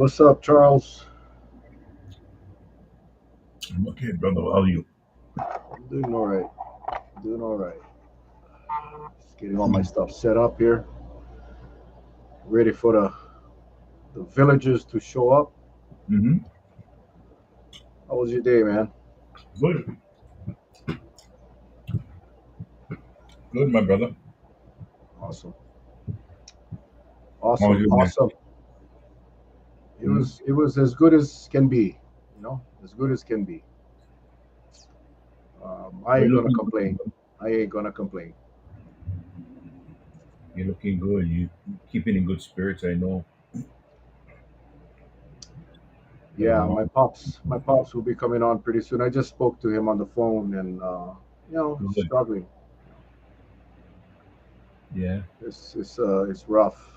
What's up, Charles? I'm okay, brother. How are you? I'm doing all right. Doing all right. Just getting all my Mm. stuff set up here, ready for the villagers to show up. Mm-hmm. How was your day, man? Good, good, my brother. Awesome, How was awesome, your day? awesome. It Mm. was it was as good as can be. As good as can be. I You're ain't gonna looking good, complain. brother. I ain't gonna complain. You're looking good. You keeping in good spirits. I know. Yeah, So my pops will be coming on pretty soon. I just spoke to him on the phone, and good. struggling. Yeah. It's rough.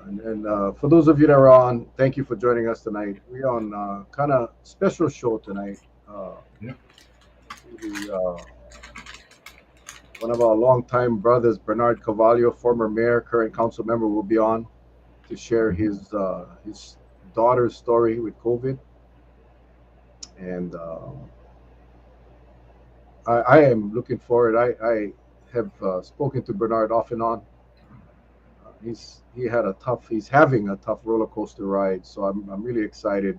And for those of you that are on, thank you for joining us tonight. We're on kind of special show tonight. Uh, Yeah. one of our longtime brothers, Bernard Carvalho, former mayor, current council member, will be on to share Mm-hmm. his daughter's story with COVID. And I am looking forward. I have spoken to Bernard off and on. He's having a tough roller coaster ride. So I'm really excited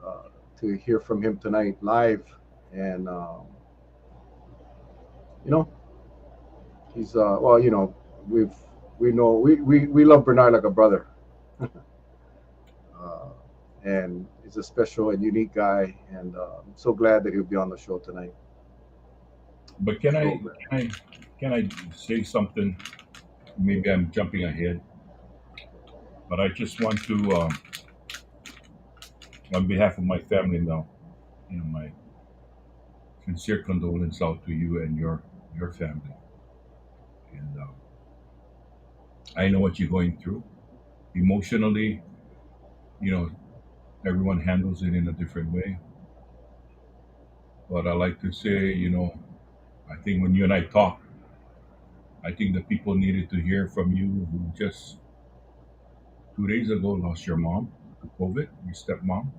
uh, to hear from him tonight live. And you know, he's well, we've we love Bernard like a brother, uh, and he's a special and unique guy. And I'm so glad that he'll be on the show tonight. But can So I glad. can I can I say something? Maybe I'm jumping ahead, but I just want to, on behalf of my family now, my sincere condolence out to you and your family. And I know what you're going through emotionally. You know, everyone handles it in a different way. But I like to say, I think when you and I talk, I think the people needed to hear from you who just 2 days ago lost your mom to COVID, your stepmom,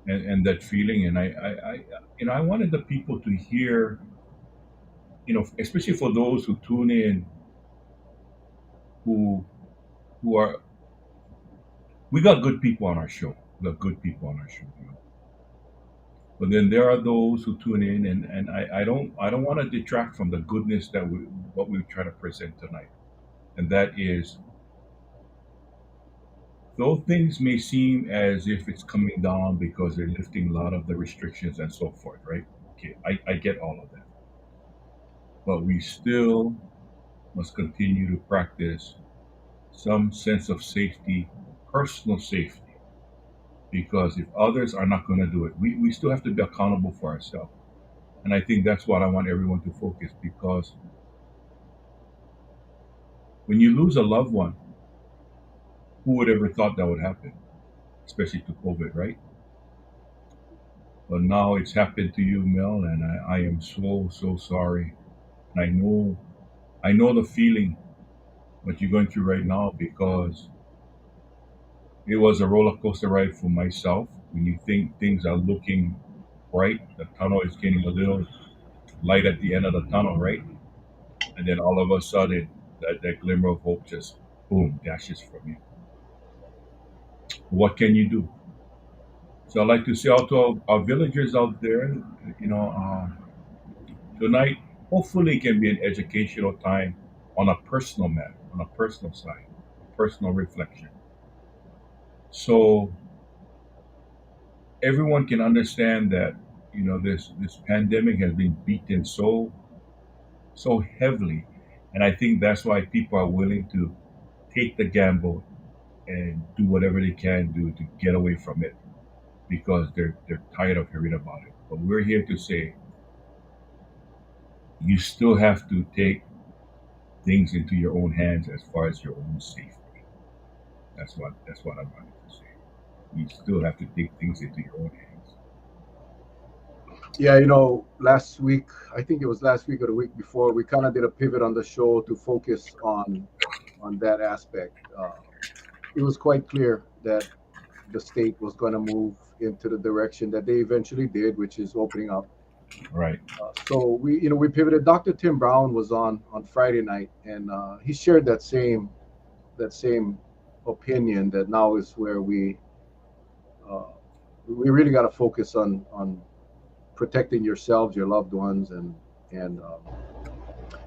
and that feeling. And I wanted the people to hear, especially for those who tune in, who who are, we got good people on our show. We got good people on our show. But then there are those who tune in, and I don't want to detract from the goodness that what we try to present tonight, and that is, though things may seem as if it's coming down because they're lifting a lot of the restrictions and so forth, right? Okay, I get all of that. But we still must continue to practice some sense of safety, personal safety, because if others are not going to do it, we still have to be accountable for ourselves. And I think that's what I want everyone to focus, because when you lose a loved one, who would ever thought that would happen, especially to COVID, right? But now it's happened to you, Mel, and I am so, so sorry. And I know the feeling what you're going through right now, because it was a roller coaster ride for myself. When you think things are looking bright, the tunnel is getting a little light at the end of the tunnel, right? And then all of a sudden, that glimmer of hope just boom dashes from you. What can you do? So I'd like to say out to our villagers out there, you know, tonight, hopefully, can be an educational time on a personal matter, on a personal side, a personal reflection. So everyone can understand that, this pandemic has been beaten so heavily, and I think that's why people are willing to take the gamble and do whatever they can do to get away from it, because they're tired of hearing about it. But we're here to say you still have to take things into your own hands as far as your own safety. That's what I wanted to say. You still have to take things into your own hands. Yeah, last week, I think it was last week or the week before, we kind of did a pivot on the show to focus on that aspect. it was quite clear that the state was going to move into the direction that they eventually did, which is opening up. Right. So we pivoted. Dr. Tim Brown was on Friday night, and he shared that same opinion that now is where uh, we really got to focus on protecting yourselves, your loved ones, and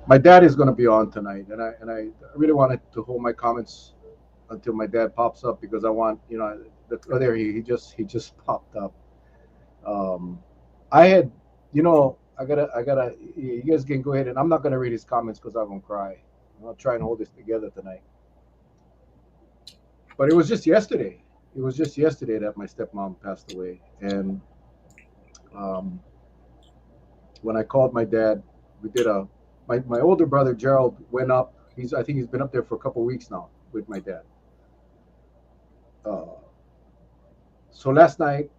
my dad is going to be on tonight, and I really wanted to hold my comments until my dad pops up because I want there he just popped up. Um, I had I gotta you guys can go ahead and I'm not gonna read his comments because I'm gonna cry. I'll try and hold this together tonight. But it was just yesterday. It was just yesterday that my stepmom passed away, and um, when I called my dad, we did a my older brother Gerald went up. I think he's been up there for a couple of weeks now with my dad. Uh, so last night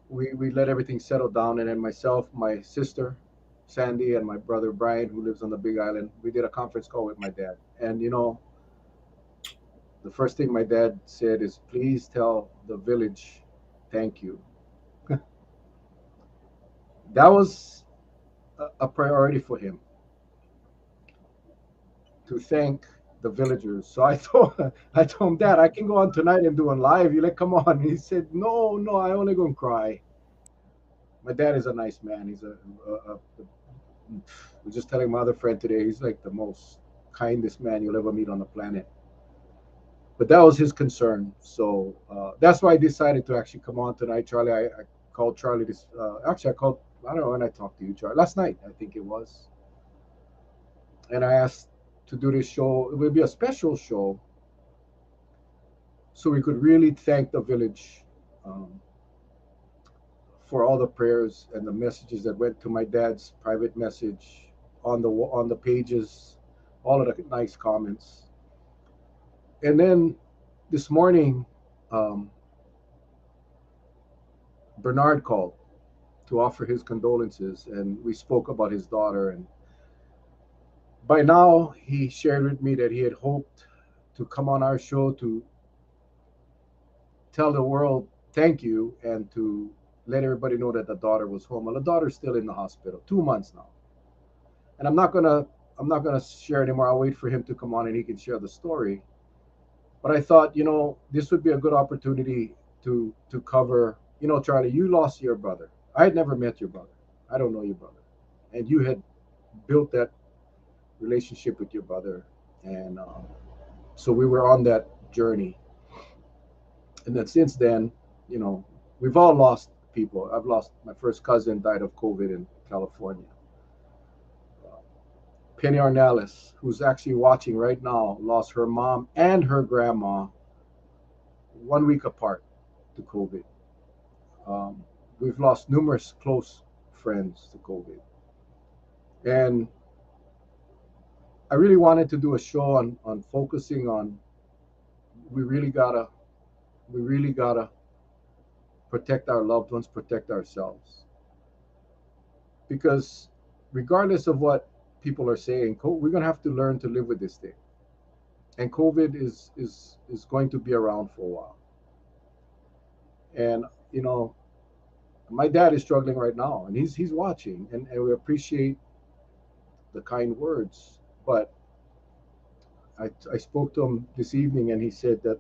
we let everything settle down, and then myself, my sister Sandy, and my brother Brian, who lives on the Big Island, we did a conference call with my dad. And the first thing my dad said is, "Please tell the village, thank you." That was a priority for him to thank the villagers. So I told him, Dad, I can go on tonight and do a live. You like, come on. He said, No, no, I only gonna cry. My dad is a nice man. He's I was just telling my other friend today, he's like the most kindest man you'll ever meet on the planet. But that was his concern. So that's why I decided to actually come on tonight, Charlie. I called Charlie this. Actually, I don't know when I talked to you, Charlie. Last night, I think it was. And I asked to do this show. It would be a special show so we could really thank the village um, for all the prayers and the messages that went to my dad's private message on the pages, all of the nice comments. And then this morning, um, Bernard called to offer his condolences, and we spoke about his daughter. And by now, he shared with me that he had hoped to come on our show to tell the world thank you and to let everybody know that the daughter was home. Well, the daughter's still in the hospital, 2 months now, and I'm not gonna share anymore. I'll wait for him to come on and he can share the story. But I thought, this would be a good opportunity to cover. Charlie, you lost your brother. I had never met your brother. I don't know your brother, and you had built that relationship with your brother, and so we were on that journey. And then since then, you know, we've all lost people. I've lost my first cousin died of COVID in California. Penny Arnales, who's actually watching right now, lost her mom and her grandma 1 week apart to COVID. Um, we've lost numerous close friends to COVID. And I really wanted to do a show on focusing on we really gotta we really gotta protect our loved ones, protect ourselves. Because regardless of what people are saying, we're gonna have to learn to live with this thing. And COVID is going to be around for a while. And you know, my dad is struggling right now, and he's watching, and we appreciate the kind words. But I spoke to him this evening, and he said that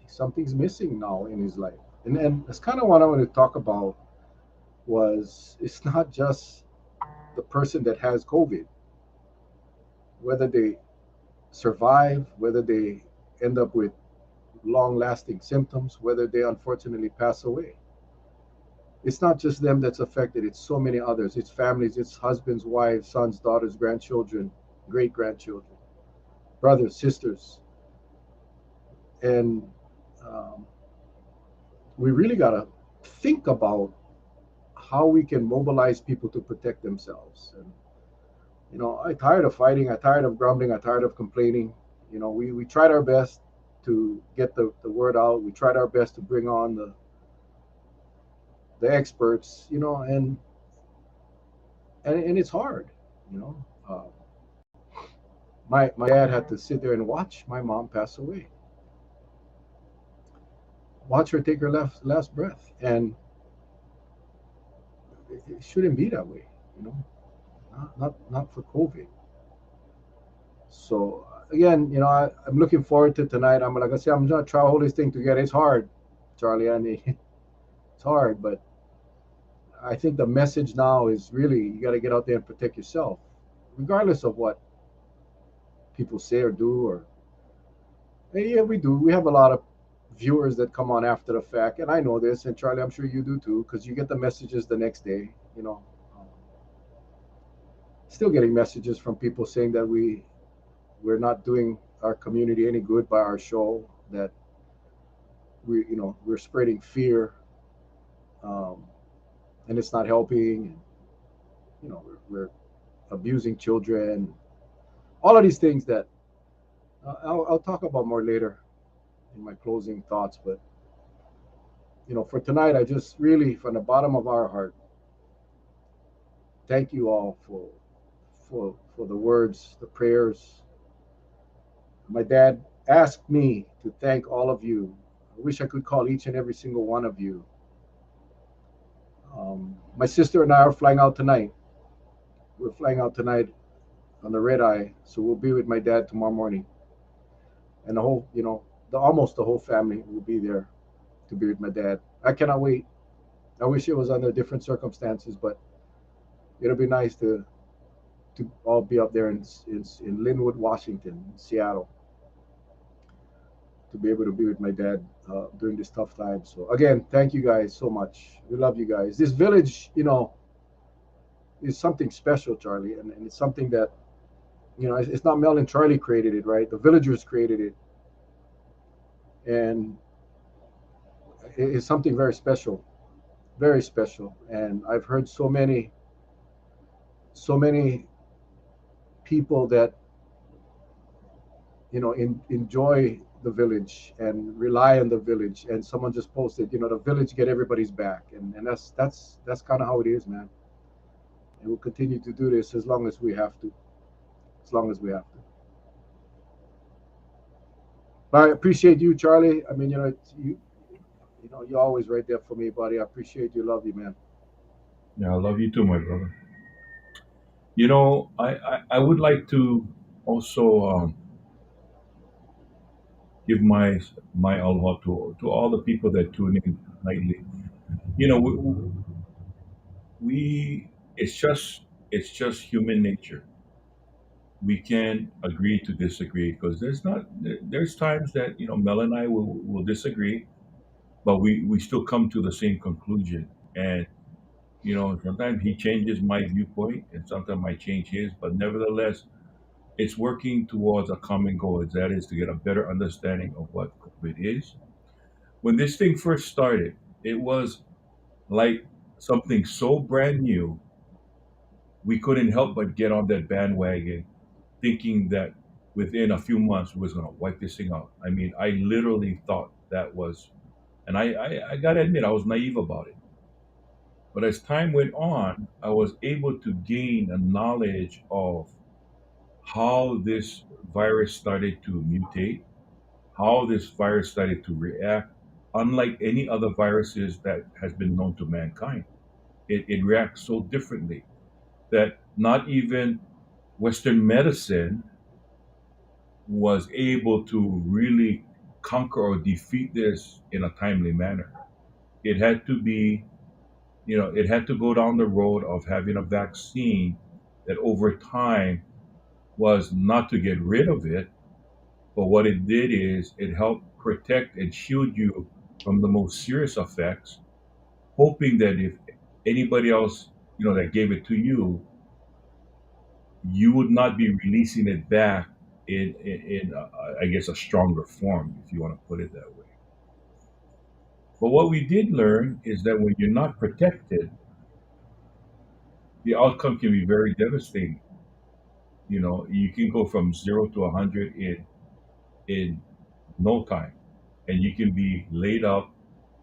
something's missing now in his life, and that's kind of what I want to talk about. Was it's not just the person that has COVID, whether they survive, whether they end up with long-lasting symptoms, whether they unfortunately pass away. It's not just them that's affected, it's so many others. It's families, it's husbands, wives, sons, daughters, grandchildren, great grandchildren, brothers, sisters. And um, we really got to think about how we can mobilize people to protect themselves. And, I'm tired of fighting, I'm tired of grumbling, I'm tired of complaining. We tried our best to get the word out. We tried our best to bring on the experts, and it's hard, you know. My dad had to sit there and watch my mom pass away. watch her take her last breath, and it shouldn't be that way, you know. Not for COVID. So again, I'm looking forward to tonight. I'm like I said, I'm gonna try to hold this thing together. It's hard, Charlie, and it's hard, but I think the message now is really you got to get out there and protect yourself, regardless of what people say or do. Or yeah, we do. We have a lot of viewers that come on after the fact, and I know this, and Charlie, I'm sure you do too, because you get the messages the next day. Um, still getting messages from people saying that we're not doing our community any good by our show. That we're spreading fear, um, and it's not helping. And we're abusing children. All of these things that I'll talk about more later in my closing thoughts. But for tonight, I just really, from the bottom of our heart, thank you all for the words, the prayers. My dad asked me to thank all of you. I wish I could call each and every single one of you. My sister and I are flying out tonight. We're flying out tonight on the red eye, so we'll be with my dad tomorrow morning, and the whole, almost the whole family will be there to be with my dad. I cannot wait. I wish it was under different circumstances, but it'll be nice to all be up there in Linwood, Washington, Seattle, to be able to be with my dad during this tough time. So again, thank you guys so much. We love you guys. This village, is something special, Charlie, and it's something that it's not Mel and Charlie created it, right? The villagers created it, and it's something very special, very special. And I've heard so many people that enjoy the village and rely on the village. And someone just posted, the village get everybody's back, and that's kind of how it is, man. And we'll continue to do this as long as we have to, as long as we have to. But I appreciate you, Charlie. I mean, you're always right there for me, buddy. I appreciate you. Love you, man. Yeah, I love you too, my brother. I would like to also give my aloha to all the people that tune in nightly. You know, we it's just human nature. We can agree to disagree because there's times that Mel and I will disagree, but we still come to the same conclusion. And sometimes he changes my viewpoint, and sometimes I change his. But nevertheless, it's working towards a common goal. That is to get a better understanding of what COVID is. When this thing first started, it was like something so brand new. We couldn't help but get on that bandwagon, thinking that within a few months we was going to wipe this thing out. I mean, I literally thought that was, and I got to admit, I was naive about it. But as time went on, I was able to gain a knowledge of how this virus started to mutate, how this virus started to react, unlike any other viruses that has been known to mankind. It reacts so differently that not even Western medicine was able to really conquer or defeat this in a timely manner. It had to be, it had to go down the road of having a vaccine that over time was not to get rid of it, but what it did is it helped protect and shield you from the most serious effects, hoping that if anybody else, that gave it to you, you would not be releasing it back in I guess, a stronger form, if you want to put it that way. But what we did learn is that when you're not protected, the outcome can be very devastating. You can go from 0 to 100 in no time, and you can be laid up,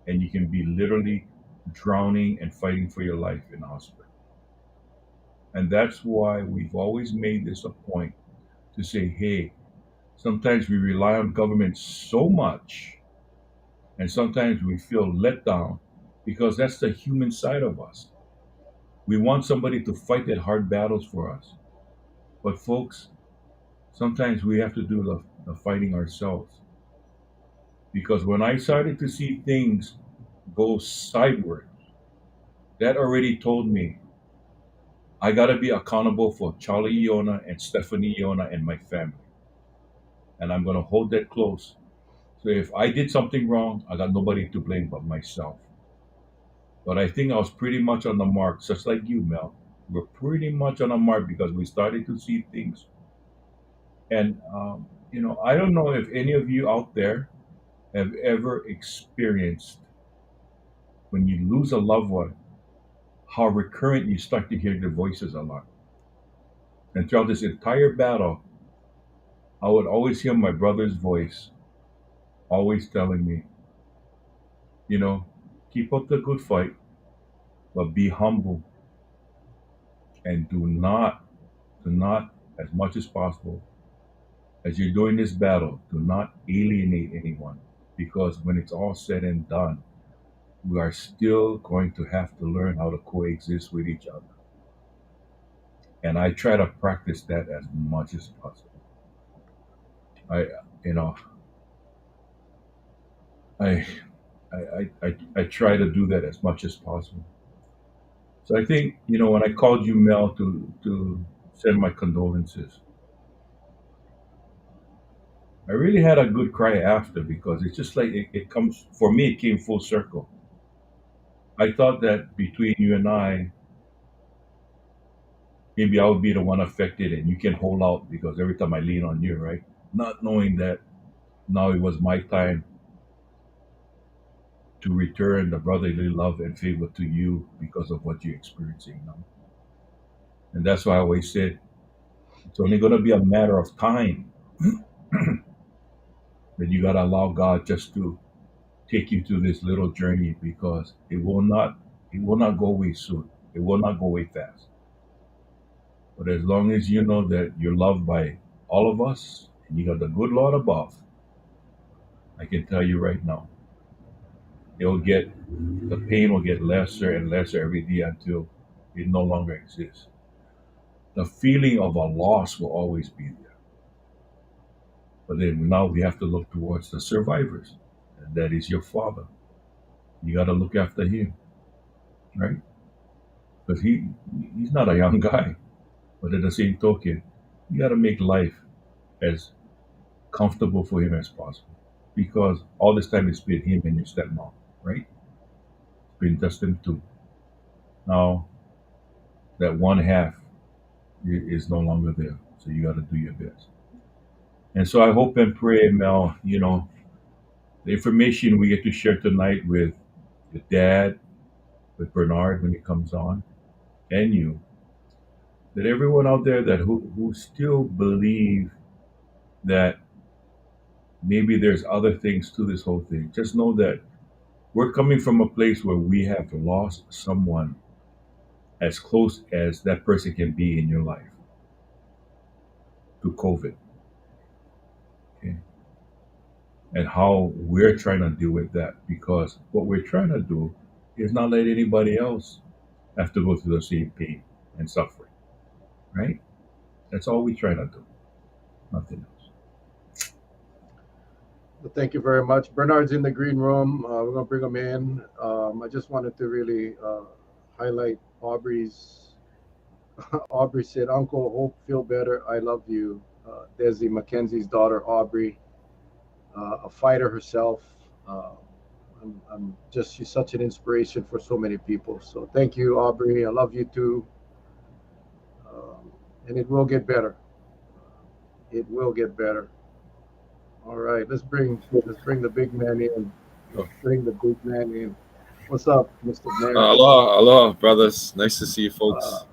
and you can be literally drowning and fighting for your life in the hospital. And that's why we've always made this a point to say, hey, sometimes we rely on government so much And sometimes we feel let down because that's the human side of us. We want somebody to fight that hard battles for us. But, folks, sometimes we have to do the fighting ourselves. Because when I started to see things go sideward, that already told me I got to be accountable for Charlie Iona and Stephanie Iona and my family. And I'm going to hold that close. So if I did something wrong, I got nobody to blame but myself. But I think I was pretty much on the mark, just like you, Mel. We're pretty much on the mark because we started to see things. And, I don't know if any of you out there have ever experienced when you lose a loved one, how recurrent you start to hear their voices a lot. And throughout this entire battle, I would always hear my brother's voice, always telling me, you know, keep up the good fight, but be humble and do not, as much as possible, as you're doing this battle, do not alienate anyone. Because when it's all said and done, we are still going to have to learn how to coexist with each other. And I try to practice that as much as possible. I, you know, I, I try to do that as much as possible. So I think, when I called you, Mel, to send my condolences, I really had a good cry after because it's just like it comes, for me, it came full circle. I thought that between you and I, maybe I would be the one affected and you can hold out because every time I lean on you, right? Not knowing that now it was my time to return the brotherly love and favor to you because of what you're experiencing now. And that's why I always said it's only going to be a matter of time that you got to allow God just to take you through this little journey because it will not go away soon. It will not go away fast. But as long as you know that you're loved by all of us and you got the good Lord above, I can tell you right now, it'll get the pain will get lesser and lesser every day until it no longer exists. The feeling of a loss will always be there. But then now we have to look towards the survivors. And that is your father. You got to look after him, right? Because he's not a young guy. But at the same token, you got to make life as comfortable for him as possible. Because all this time it's been him and your stepmom, right? It's been just them two. Now, that one half is no longer there. So you got to do your best. And so I hope and pray, Mel, the information we get to share tonight with your dad, with Bernard when he comes on, and you, that everyone out there that who still believe that maybe there's other things to this whole thing, just know that we're coming from a place where we have lost someone as close as that person can be in your life to COVID. Okay. And how we're trying to deal with that because what we're trying to do is not let anybody else have to go through the same pain and suffering, right? That's all we try to do, nothing else. Well, thank you very much. Bernard's in the green room. We're going to bring him in. I just wanted to really highlight Aubrey's. Aubrey said, Uncle, hope feel better. I love you. Desi Mackenzie's daughter, Aubrey, a fighter herself. I'm just, she's such an inspiration for so many people. So thank you, Aubrey. I love you too. And it will get better. It will get better. All right, let's bring the big man in. Oh, Let's bring the big man in. What's up, Mr. Mayor? aloha, aloha, brothers. Nice to see you, Uh, folks.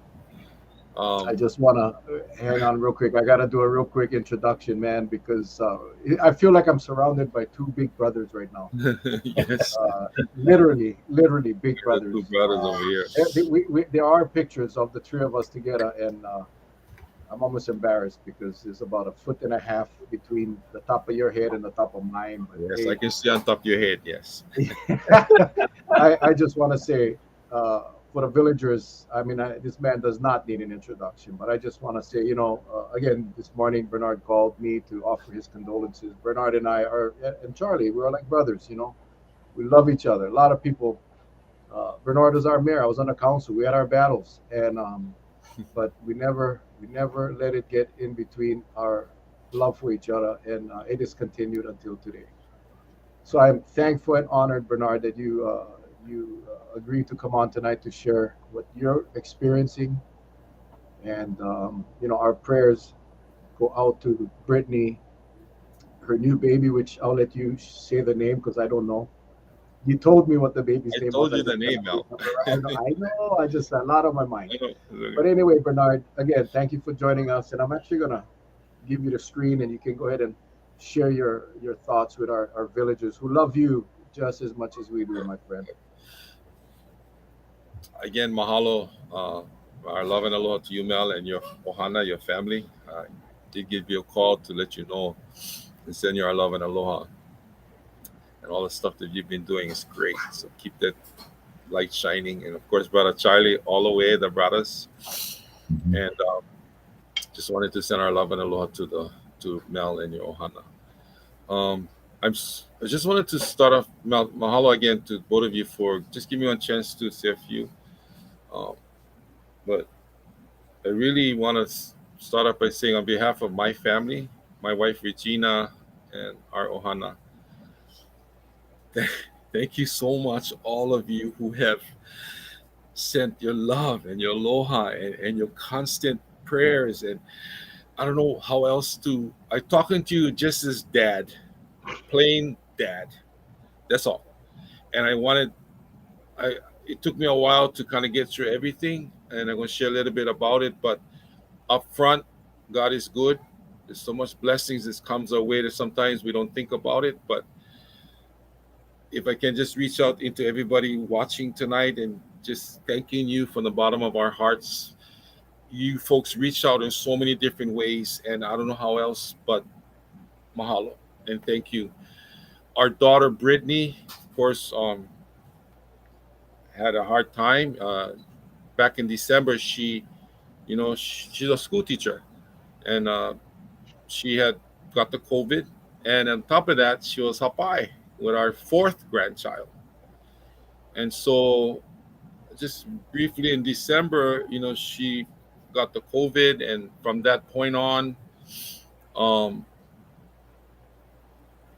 I Um, just want to hang on real quick. I got to do a real quick introduction, man, because I feel like I'm surrounded by two big brothers right now. yes, Literally big the two brothers. brothers over here. There are pictures of the three of us together, and I'm almost embarrassed because there's about a foot and a half between the top of your head and the top of mine. But Yes, I hey, can see on top of your head. Yes. I just want to say for the villagers, I mean, this man does not need an introduction, but I just want to say, again, this morning Bernard called me to offer his condolences. Bernard and I are, and Charlie, we're like brothers, we love each other. A lot of people, Bernard was our mayor. I was on the council. We had our battles, and but we never let it get in between our love for each other, and it is continued until today. So I'm thankful and honored, Bernard, that you agreed to come on tonight to share what you're experiencing, and our prayers go out to Brittany, her new baby, which I'll let you say the name because I don't know. You told me what the baby's I name was. told I you the just name, cannot Mel. remember. I know. I just a lot on my mind. I know. But anyway, Bernard, again, thank you for joining us, and I'm actually gonna give you the screen, and you can go ahead and share your thoughts with our villagers who love you just as much as we do, my friend. Again, mahalo. Our love and aloha to you, Mel, and your ohana, your family. Did give you a call to let you know and send you our love and aloha. And all the stuff that you've been doing is great. So keep that light shining. And of course, brother Charlie, all the way, the brothers. Mhm. And just wanted to send our love and aloha to Mel and your ohana. Um, I just wanted to start off, mahalo again to both of you for just giving me a chance to say a few. Um, but I really want to start off by saying, on behalf of my family, my wife Regina, and our ohana, thank you so much, all of you who have sent your love and your aloha and your constant prayers. And I don't know how else to. I'm talking to you just as dad, plain dad. That's all. And I it took me a while to kind of get through everything, and I'm going to share a little bit about it. But up front, God is good. There's so much blessings that comes our way that sometimes we don't think about it. But if I can just reach out into everybody watching tonight and just thanking you from the bottom of our hearts. You folks reach out in so many different ways, and I don't know how else but mahalo and thank you. Our daughter Brittany, of course, had a hard time. Back in December, she's a school teacher, and she had got the COVID, and on top of that, she was hapai with our fourth grandchild. And so, just briefly in December, she got the COVID, and from that point on, um,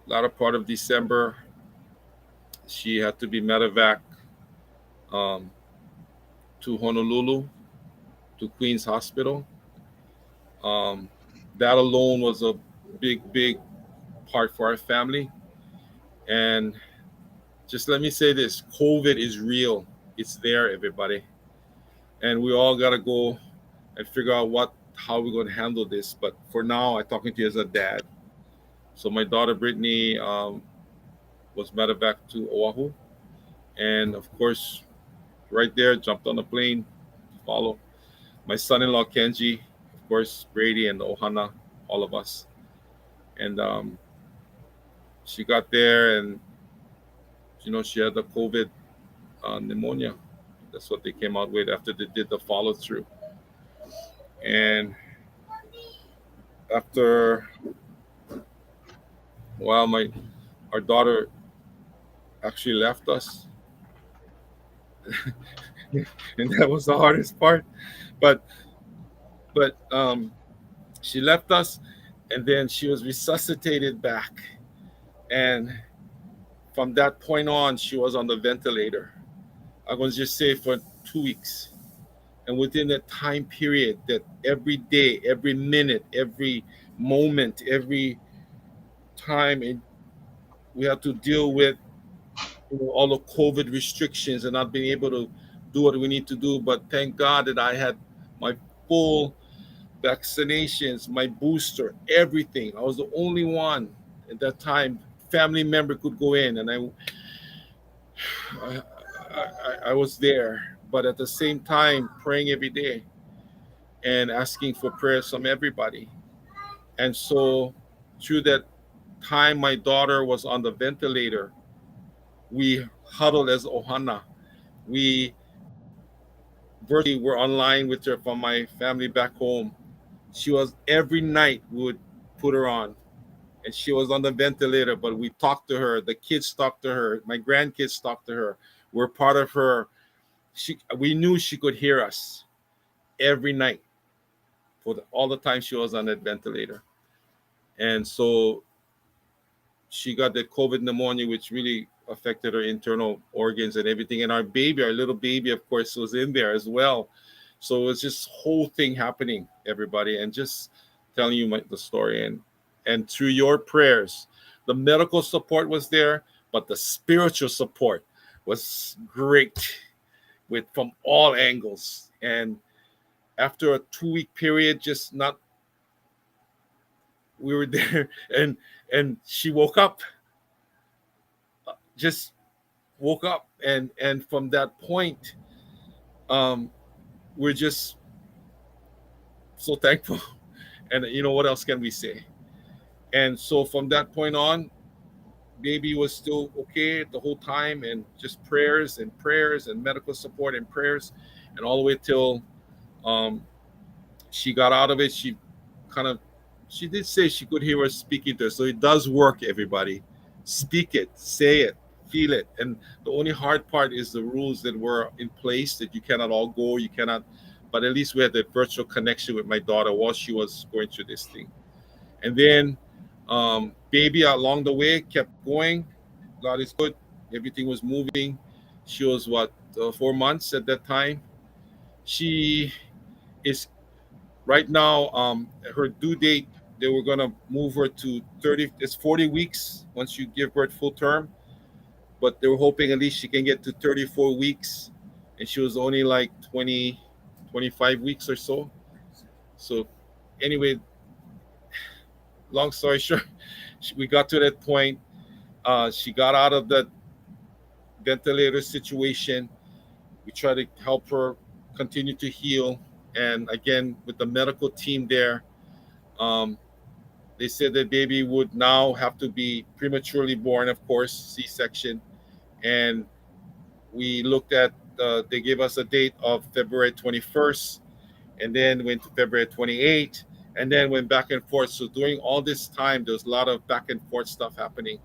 latter part of December, she had to be medevac um, to Honolulu, to Queens Hospital. Um, that alone was a big, big part for our family. And just let me say this: COVID is real. It's there, everybody, and we all gotta go and figure out how we're going to handle this. But for now, I'm talking to you as a dad. So my daughter Brittany was medevac to Oahu, and of course, right there, jumped on the plane to follow. My son-in-law Kenji, of course, Brady and Ohana, all of us. And she got there, and she had the COVID pneumonia. That's what they came out with after they did the follow through. And after a while, our daughter actually left us, and that was the hardest part. But she left us, and then she was resuscitated back, and from that point on, she was on the ventilator. I was just say for 2 weeks. And within that time period, that every day, every minute, every moment, every time, and we had to deal with all the COVID restrictions and not being able to do what we need to do. But thank God that I had my full vaccinations, my booster, everything. I was the only one at that time. Family member could go in, and I was there, but at the same time praying every day. and asking for prayers from everybody. And so through that time my daughter was on the ventilator, we huddled as Ohana. We virtually were online with her from my family back home. She was every night we would put her on, and she was on the ventilator, but we talked to her. The kids talked to her. My grandkids talked to her. We're part of her. We knew she could hear us every night for all the time she was on that ventilator. And so she got the COVID pneumonia, which really affected her internal organs and everything. And our baby, our little baby, of course, was in there as well. So it was just whole thing happening, everybody, and just telling you the story. And through your prayers, the medical support was there, but the spiritual support was great with from all angles. And after a 2 week period, just not we were there, and she woke up, just woke up, and from that point, um, we're just so thankful. And you know what else can we say? And so from that point on, baby was still okay the whole time, and just prayers and prayers and medical support and prayers, and all the way till um, she got out of it. Kind of she did say she could hear us speaking to her, so it does work. Everybody, speak it, say it, feel it. And the only hard part is the rules that were in place, that you cannot all go, you cannot. But at least we had that virtual connection with my daughter while she was going through this thing. And then baby along the way kept going. God is good. Everything was moving. She was what, 4 months at that time. She is right now. Her due date, they were gonna move her to 30. It's 40 weeks once you give birth full term, but they were hoping at least she can get to 34 weeks, and she was only like 20, 25 weeks or so. So anyway, long story short, we got to that point. She got out of the ventilator situation. We tried to help her continue to heal. And again, with the medical team there, um, they said that baby would now have to be prematurely born, of course, C-section. And we looked at, they gave us a date of February 21st, and then went to February 28th, and then went back and forth. So during all this time, there's a lot of back and forth stuff happening.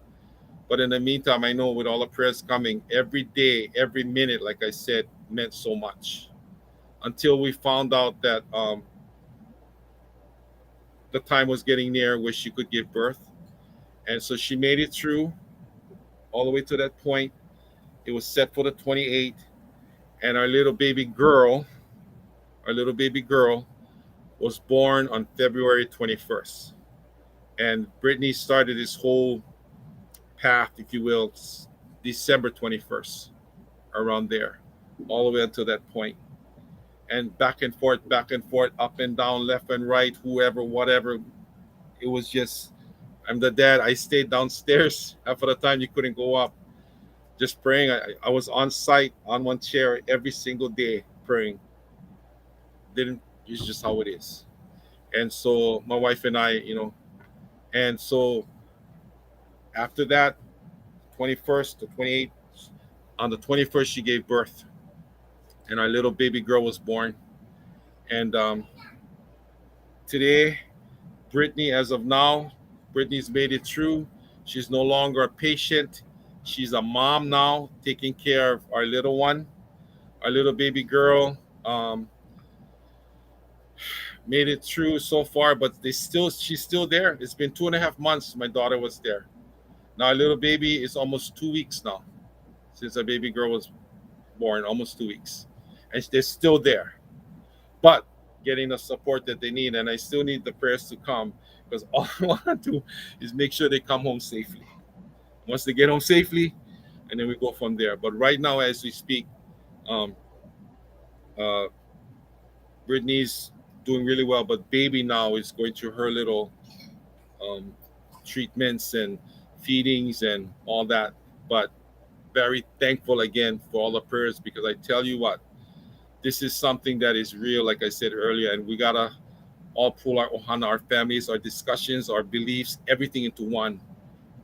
But in the meantime, I know with all the prayers coming, every day, every minute, like I said, meant so much. Until we found out that the time was getting near where she could give birth. And so she made it through all the way to that point. It was set for the 28th. And our little baby girl was born on February 21st. And Brittany started this whole path, if you will, December 21st, around there, all the way until that point. And back and forth, up and down, left and right, whoever, whatever. It was just, I'm the dad. I stayed downstairs. Half of the time you couldn't go up, just praying. I was on site on one chair every single day praying. Didn't, it's just how it is. And so my wife and I, and so after that, 21st to 28th, on the 21st, she gave birth. And our little baby girl was born. And today, Brittany, as of now, Brittany's made it through. She's no longer a patient. She's a mom now, taking care of our little one, our little baby girl. Made it through so far, but she's still there. It's been 2.5 months. My daughter was there. Now our little baby is almost 2 weeks now, since our baby girl was born, almost 2 weeks, and they're still there, but getting the support that they need. And I still need the prayers to come, because all I want to do is make sure they come home safely. Once they get home safely, and then we go from there. But right now, as we speak, um, uh, Brittany's doing really well, but baby now is going through her little um, treatments and feedings and all that. But very thankful again for all the prayers, because I tell you what, This is something that is real, like I said earlier, and we gotta all pull our ohana, our families, our discussions, our beliefs, everything into one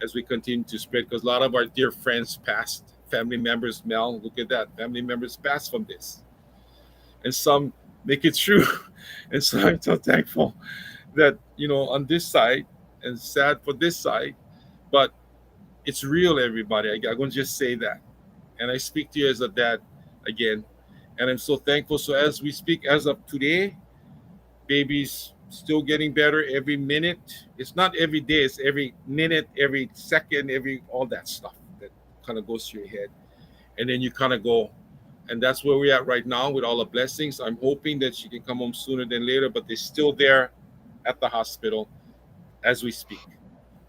as we continue to spread. Because a lot of our dear friends passed, family members, Mel, look at that, family members passed from this, and some make it through, and so I'm so thankful that on this side, and sad for this side, but it's real, everybody. I'm gonna just say that, and I speak to you as a dad again, and I'm so thankful. So as we speak, as of today, baby's still getting better every minute. It's not every day, it's every minute, every second, every all that stuff that kind of goes through your head. And then you kind of go, and that's where we're at right now with all the blessings. I'm hoping that she can come home sooner than later, but they're still there at the hospital as we speak.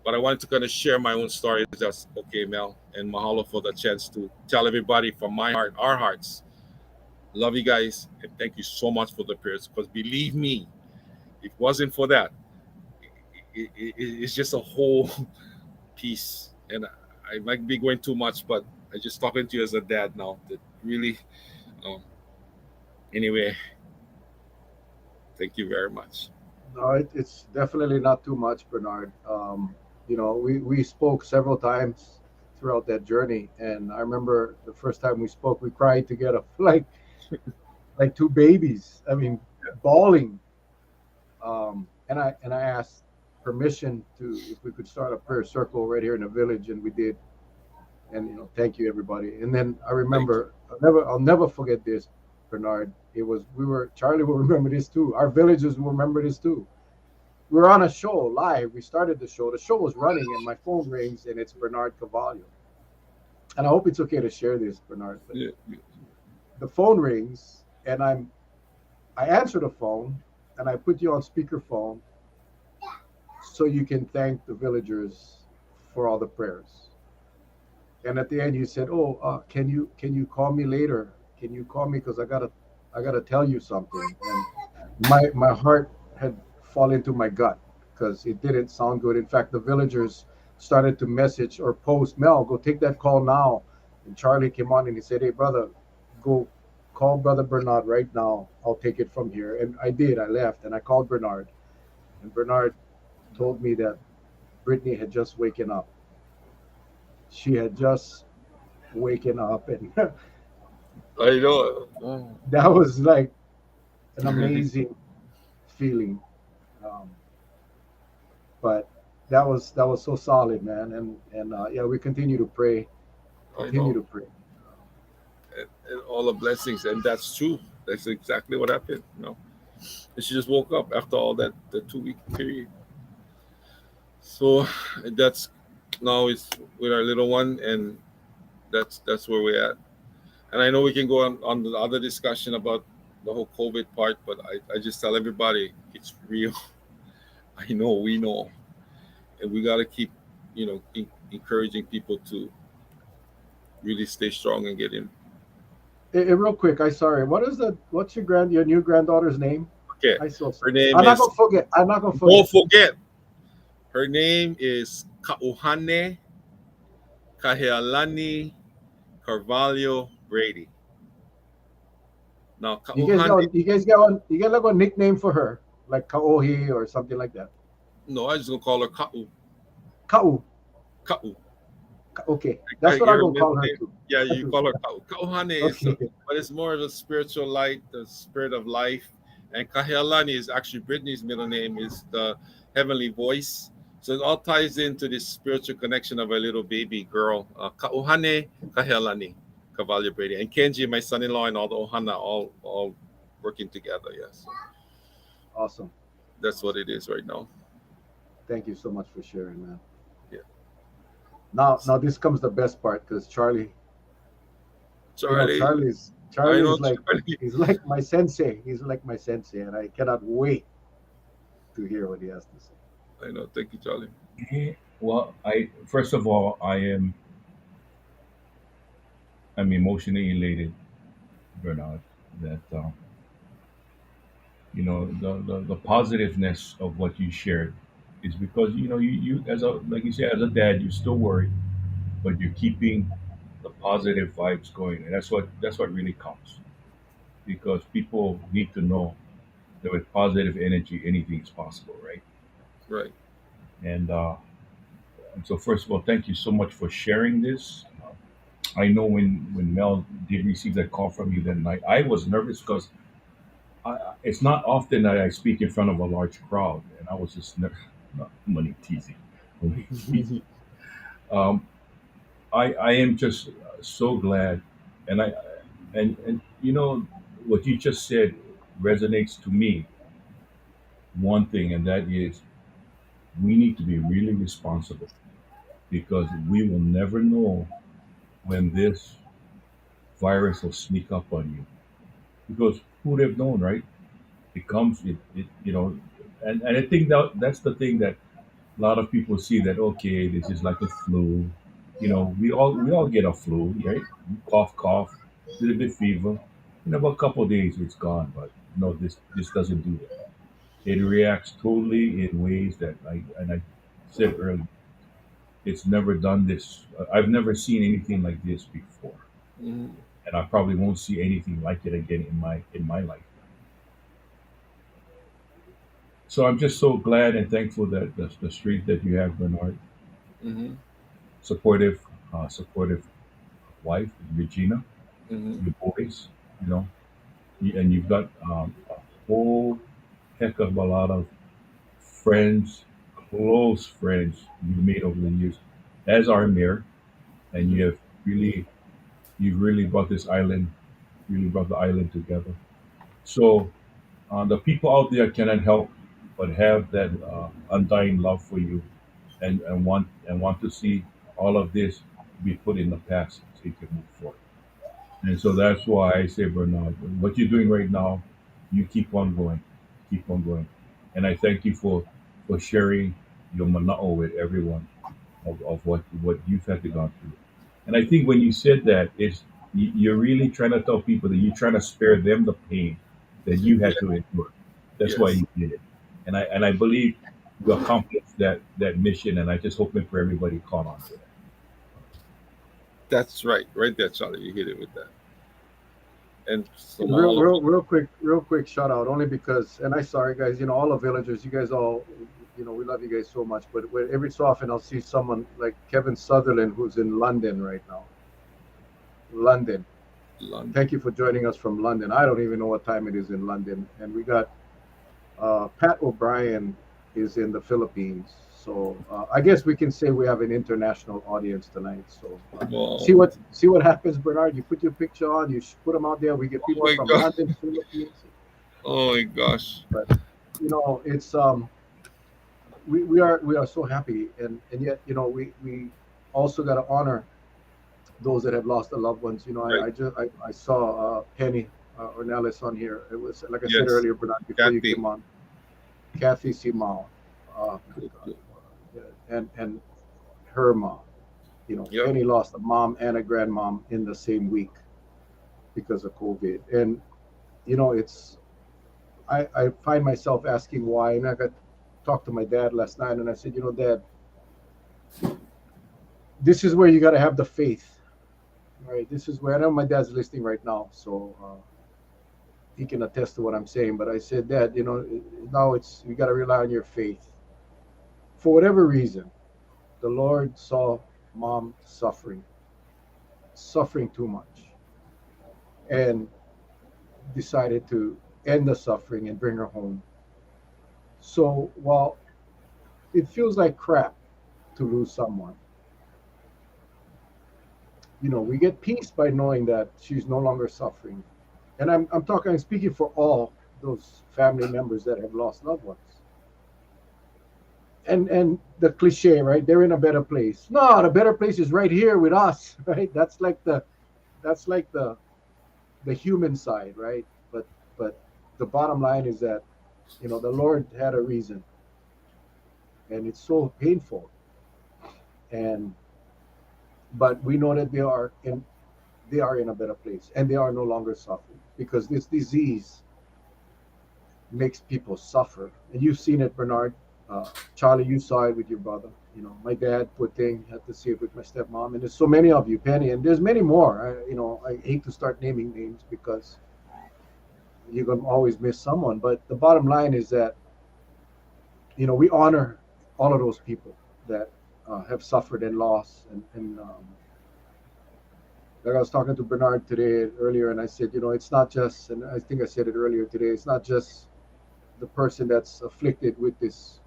But I wanted to kind of share my own story. That's okay, Mel, and mahalo for the chance to tell everybody from my heart, our hearts. Love you guys, and thank you so much for the prayers. Because believe me, if it wasn't for that, it's just a whole piece. And I might be going too much, but I just talking to you as a dad now. That really, um, anyway, thank you very much. No, it's definitely not too much, Bernard. We spoke several times throughout that journey, and I remember the first time we spoke, we cried together, like two babies. I mean, bawling. And I asked permission to if we could start a prayer circle right here in the village, and we did. And thank you everybody. And then I Thank you. remember, I'll never forget this, Bernard. It was we were Charlie will remember this too. Our villagers will remember this too. We were on a show live. We started the show. The show was running, and my phone rings, and it's Bernard Carvalho. And I hope it's okay to share this, Bernard. But Yeah, the phone rings, and I answer the phone, and I put you on speakerphone so you can thank the villagers for all the prayers. And at the end, you said, "Oh, can you call me later? Can you call me because I gotta tell you something." And my heart had fallen into my gut because it didn't sound good. In fact, the villagers started to message or post, "Mel, go take that call now." And Charlie came on and he said, "Hey, brother, go call Brother Bernard right now. I'll take it from here." And I did. I left and I called Bernard, and Bernard told me that Brittany had just waken up. She had just waken up, and I know. Oh. that was like an amazing feeling. Um, but that was so solid, man. And yeah, we continue to pray, I continue know. to pray. And all the blessings, and that's true. That's exactly what happened. And she just woke up after all that the 2 week period. So that's now it's with our little one, and that's where we're at. And I know we can go on the other discussion about the whole COVID part, but I just tell everybody it's real. I know, we know, and we got to keep, encouraging people to really stay strong and get in. Real quick, I sorry. What's your new granddaughter's name? Okay, I so her sorry. name I'm not is. gonna forget. I'm not gonna Don't forget. forget, her name is Kauhane Kahealani Carvalho Brady. Now, You guys Kauhane, got you guys got one. You got like a nickname for her, like Kaohi or something like that. no, I just gonna call her Kau. Kau. Kau. Okay, I that's what I'm her gonna middle call her name. too. Yeah, you call her Kau. Kauhane is, Okay. but it's more of a spiritual light, the spirit of life. And Kahealani is actually Brittany's middle name, is the heavenly voice. So it all ties into this spiritual connection of a little baby girl. Kauhane Kahealani Carvalho Brady. And Kenji, my son in law, and all the Ohana, all working together. Yes. Awesome. That's what it is right now. Thank you so much for sharing, man. Yeah. Now this comes the best part because Charlie, Charlie, Charlie's I Charlie know is like Charlie. he's like my sensei. He's like my sensei, and I cannot wait to hear what he has to say. I know. Thank you, Charlie. Well, I first of all, I'm emotionally elated, Bernard, that the positiveness of what you shared is because you as a like you said as a dad you're still worried, but you're keeping the positive vibes going, and that's what really counts. because people need to know that with positive energy, anything is possible, right? Right. And, uh, and so, first of all, thank you so much for sharing this. I know when Mel did receive that call from you that night, I was nervous because it's not often that I speak in front of a large crowd, and I was just nervous. Not money teasing, money teasing. Um, I am just so glad, and and you know what you just said resonates to me. One thing, and that is we need to be really responsible because we will never know when this virus will sneak up on you. Because who would have known, right? It comes, it and I think that's the thing that a lot of people see that okay, this is like a flu. We all get a flu, right? Cough, cough, little bit fever. In about a couple of days, it's gone. But no, this doesn't do that. It reacts totally in ways that I said earlier. It's never done this. I've never seen anything like this before, Mhm. and I probably won't see anything like it again in my life. So I'm just so glad and thankful that the street that you have, Bernard, Mhm. supportive, supportive wife, Regina, Mhm. your boys, you know, and you've got a whole heck of a lot of friends, close friends you made over the years, as our mayor, and Mhm. really, you've really brought this island, really brought the island together. So the people out there cannot help but have that undying love for you, and want to see all of this be put in the past so you can move forward. And so that's why I say, Bernard, what you're doing right now, you keep on going. And I thank you for sharing your mana'o with everyone of what you've had to go through. And I think when you said that, you're really trying to tell people that you're trying to spare them the pain that you had Yeah. to endure. That's why Yes. you did it. And I believe you accomplished that mission. And I just hoping for everybody caught on to that. That's right. Right there, Charlie. You hit it with that. And from Real, all of real, us. real quick shout out only because, and I sorry guys, all the villagers, you guys all, we love you guys so much. But every so often I'll see someone like Kevin Sutherland who's in London right now. London. London. Thank you for joining us from London. I don't even know what time it is in London, and we got Pat O'Brien is in the Philippines. So I guess we can say we have an international audience tonight. So see Wow. what happens, Bernard. You put your picture on, you put them out there. We get Oh people my from god. London, Philippines. Oh my gosh. But it's we are so happy, and yet we also got to honor those that have lost their loved ones. Right. I saw Penny Ornelas on here. It was like I said Yes. earlier, Bernard, before you Kathy. came on. Kathy Simao, my Good, God, good. and her mom. Yep. Penny lost a mom and a grandmom in the same week because of COVID, and it's I find myself asking why, and I got talked to my dad last night, and I said, Dad, this is where you got to have the faith, right? This is where I know my dad's listening right now, so he can attest to what I'm saying. But I said, Dad, now it's you got to rely on your faith. For whatever reason, the Lord saw mom suffering too much, and decided to end the suffering and bring her home. So while it feels like crap to lose someone, we get peace by knowing that she's no longer suffering. And I'm speaking for all those family members that have lost loved ones. And the cliche, right? They're in a better place. No, the better place is right here with us, right? That's like the human side, right? But the bottom line is that the Lord had a reason, and it's so painful. And but we know that they are in a better place, and they are no longer suffering because this disease makes people suffer. And you've seen it, Bernard. Charlie, you saw it with your brother. My dad, poor thing, had to see it with my stepmom, and there's so many of you, Penny, and there's many more. I hate to start naming names because you're gonna always miss someone. But the bottom line is that we honor all of those people that have suffered and lost. And like I was talking to Bernard today earlier, and I said, it's not just, and I think I said it earlier today, it's not just the person that's afflicted with this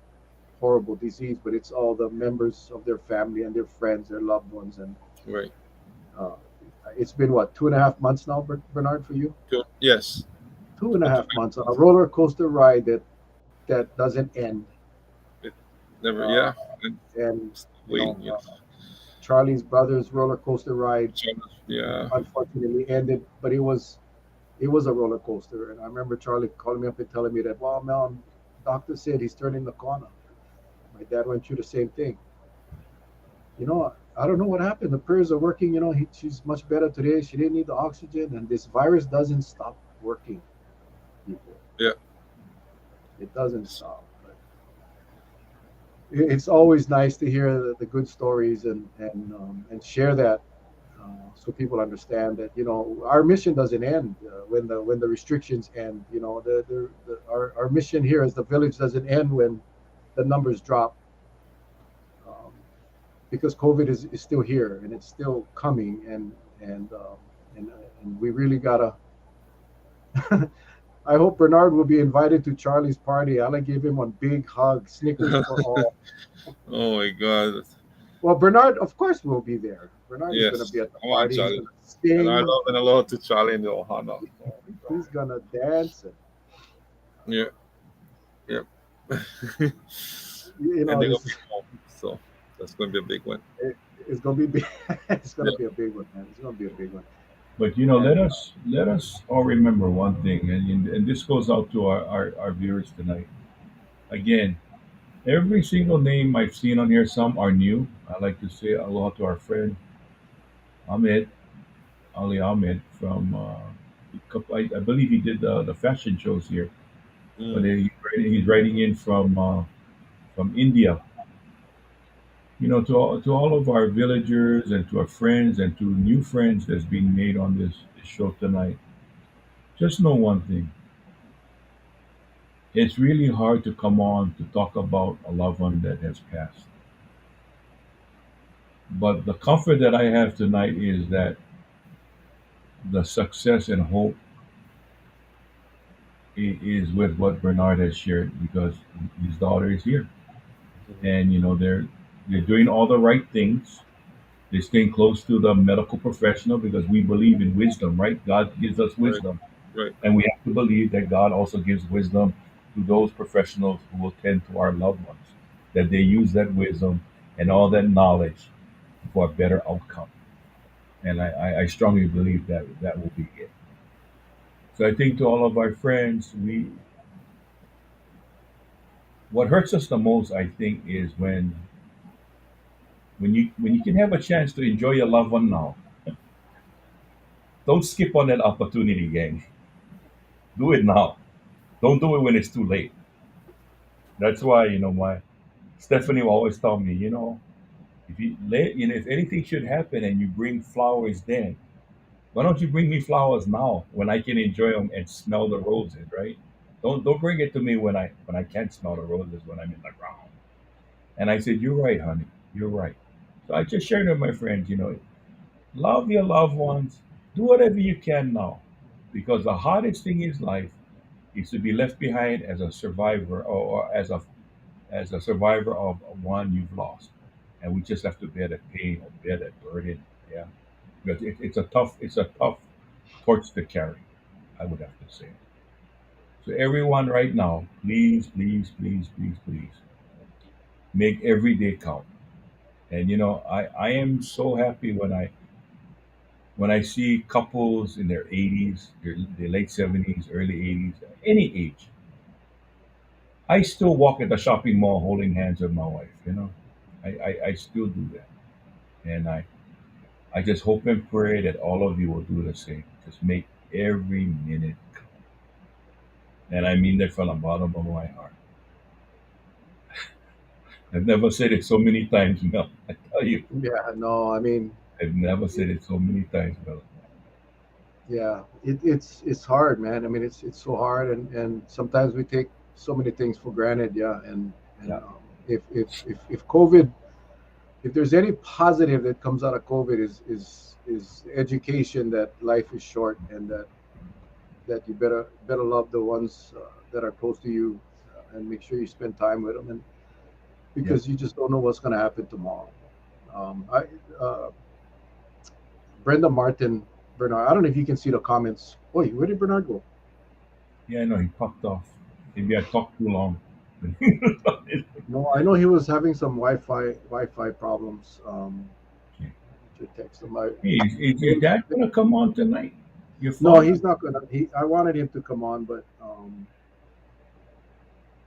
horrible disease, but it's all the members of their family and their friends, their loved ones. And Right. uh, it's been what, 2.5 months now, Bernard, for you? Good. Yes. Two and a But half months on a roller coaster ride that doesn't end. it never. Uh, Yeah. And and you waiting. know, Yeah. Charlie's brother's roller coaster ride Yeah. unfortunately ended, but it was a roller coaster. And I remember Charlie calling me up and telling me that, well, Mel, doctor said he's turning the corner. My dad went through the same thing. I don't know what happened. The prayers are working. She's much better today. She didn't need the oxygen, and this virus doesn't stop working, people. Yeah. It doesn't stop. But it's always nice to hear the good stories and share that, so people understand that our mission doesn't end when the restrictions end. Our mission here as the village doesn't end when the numbers drop, um, because COVID is still here and it's still coming, and and we really gotta. I hope Bernard will be invited to Charlie's party. I'll give him one big hug, Snickers for all. Oh my God. Well, Bernard, of course, will be there. Bernard is going to Yes. be at the Come on, party. He's Charlie. going to And I sing. love and hello to Charlie and the Ohana. Oh my He's God. going to dance. Yeah. Yeah. And they're gonna This be home. So that's gonna be a big one. it's going to be big. It's going Yeah. to be a big one, man. It's going to be a big one. But And let us all remember one thing, and this goes out to our viewers tonight. Again, every single name I've seen on here, some are new. I like to say aloha to our friend Ahmed Ali Ahmed from. I believe he did the fashion shows here, but Mm, he's writing in from India. To all of our villagers and to our friends and to new friends that's being made on this show tonight, just know one thing. It's really hard to come on to talk about a loved one that has passed. But the comfort that I have tonight is that the success and hope is with what Bernard has shared because his daughter is here. mhm. And they're doing all the right things. They're staying close to the medical professional because we believe in wisdom, right? God gives us Right. wisdom. Right. And we have to believe that God also gives wisdom to those professionals who will tend to our loved ones, that they use that wisdom and all that knowledge for a better outcome. And I strongly believe that that will be it. So I think to all of our friends, what hurts us the most, I think, is when you can have a chance to enjoy your loved one now. Don't skip on that opportunity, gang. Do it now. Don't do it when it's too late. That's why my Stephanie will always tell me, if anything should happen and you bring flowers then, why don't you bring me flowers now when I can enjoy them and smell the roses, right? Don't bring it to me when I can't smell the roses when I'm in the ground. And I said, you're right, honey, you're right. So I just shared with my friends, love your loved ones, do whatever you can now, because the hardest thing in life is to be left behind as a survivor or as a survivor of one you've lost, and we just have to bear that pain or bear that burden. Yeah, because it's a tough torch to carry. I would have to say. So everyone, right now, please, please, please, please, please, make every day count. And I am so happy when I see couples in their 80s, their late 70s, early 80s, any age. I still walk at the shopping mall holding hands with my wife. I still do that. And I just hope and pray that all of you will do the same. Just make every minute count. And I mean that from the bottom of my heart. I've never said it so many times, Mel. I tell you, yeah, no, I mean, I've never said it so many times, Mel. Yeah, it's hard, man. I mean, it's so hard, and sometimes we take so many things for granted. Yeah, and Yeah, if COVID, if there's any positive that comes out of COVID, is education, that life is short, and that you better love the ones that are close to you, and make sure you spend time with them, and yeah. because you just don't know what's going to happen tomorrow. I Brenda Martin, Bernard. I don't know if you can see the comments. Wait, where did Bernard go? Yeah, I know he popped off. Maybe I talked too long. No, I know he was having some Wi-Fi problems. To text him. Hey, is your dad gonna come on tonight? Your No, father? he's not gonna. I wanted him to come on, but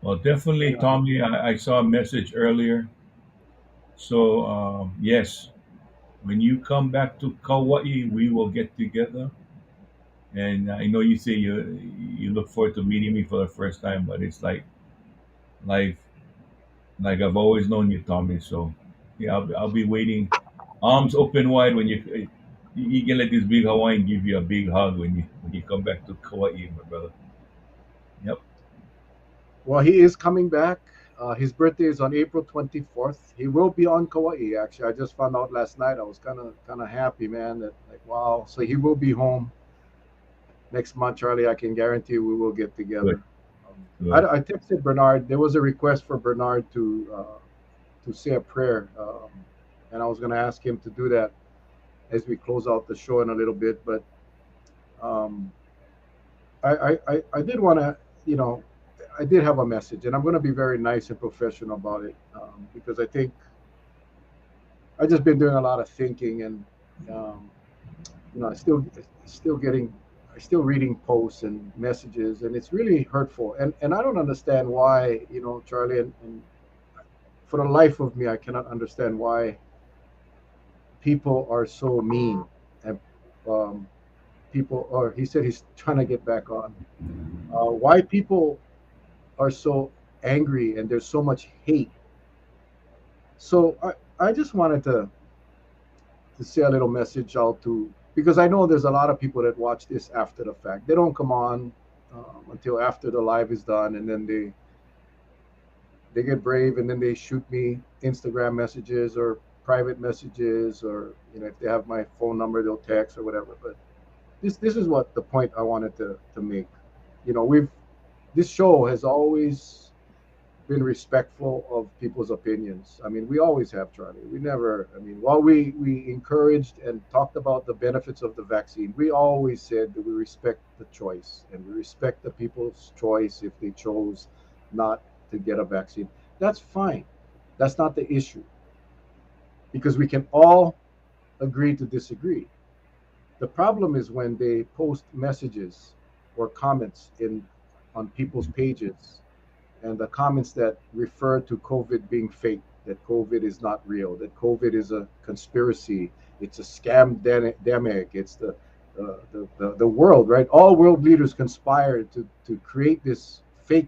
Well, definitely, yeah. Tommy. I saw a message earlier. So yes, when you come back to Kauai, we will get together. And I know you say you look forward to meeting me for the first time, but it's like like I've always known you, Tommy. So yeah, I'll be waiting, arms open wide when you can let this big Hawaiian give you a big hug when you come back to Kauai, my brother. Yep. Well, he is coming back. His birthday is on April 24th. He will be on Kauai. Actually, I just found out last night. I was kind of happy, man. That like wow. So he will be home next month, Charlie. I can guarantee we will get Good. together. Good. I texted Bernard. There was a request for Bernard to say a prayer, and I was going to ask him to do that as we close out the show in a little bit. But um, I did want to, you know, I did have a message, and I'm going to be very nice and professional about it, because I think I just been doing a lot of thinking, and um, I still getting, I still reading posts and messages, and it's really hurtful, and I don't understand why, Charlie, and for the life of me, I cannot understand why people are so mean, and um, people, or he said he's trying to get back on. Why people are so angry and there's so much hate. So I just wanted to say a little message out to, because I know there's a lot of people that watch this after the fact. They don't come on until after the live is done, and then they get brave, and then they shoot me Instagram messages or private messages, or if they have my phone number, they'll text or whatever. But this is what the point I wanted to make. We've this show has always been respectful of people's opinions. I mean, we always have, Charlie. We never, I mean, while we encouraged and talked about the benefits of the vaccine, we always said that we respect the choice, and we respect the people's choice if they chose not to get a vaccine. That's fine. That's not the issue, because we can all agree to disagree. The problem is when they post messages or comments in on people's pages, and the comments that refer to COVID being fake, that COVID is not real, that COVID is a conspiracy, it's a scam demic, it's the world, right? All world leaders conspired to create this fake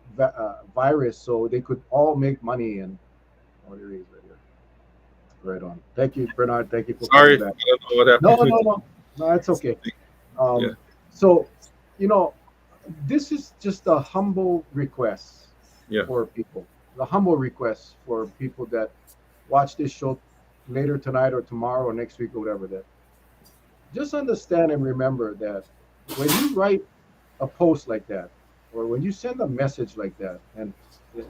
virus so they could all make money. And oh, there he is right here. Right on. Thank you, Bernard. Thank you for Sorry, coming I back. don't know what No, happened no, with no, no, it's okay. yeah. Um, so, you know, this is just a humble request Yeah. for people. The humble request for people that watch this show later tonight or tomorrow or next week or whatever. That just understand and remember that when you write a post like that, or when you send a message like that, and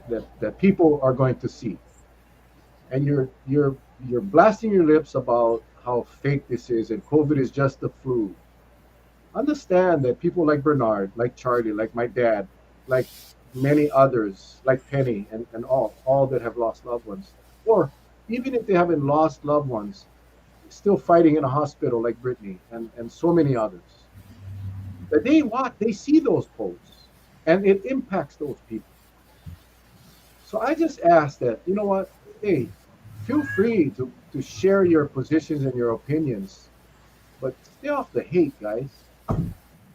that people are going to see, and you're blasting your lips about how fake this is and COVID is just the flu. Understand that people like Bernard, like Charlie, like my dad, like many others, like Penny, and all that have lost loved ones, or even if they haven't lost loved ones, still fighting in a hospital like Brittany and so many others, that they see those posts, and it impacts those people. So I just ask that, hey, feel free to share your positions and your opinions, but stay off the hate, guys.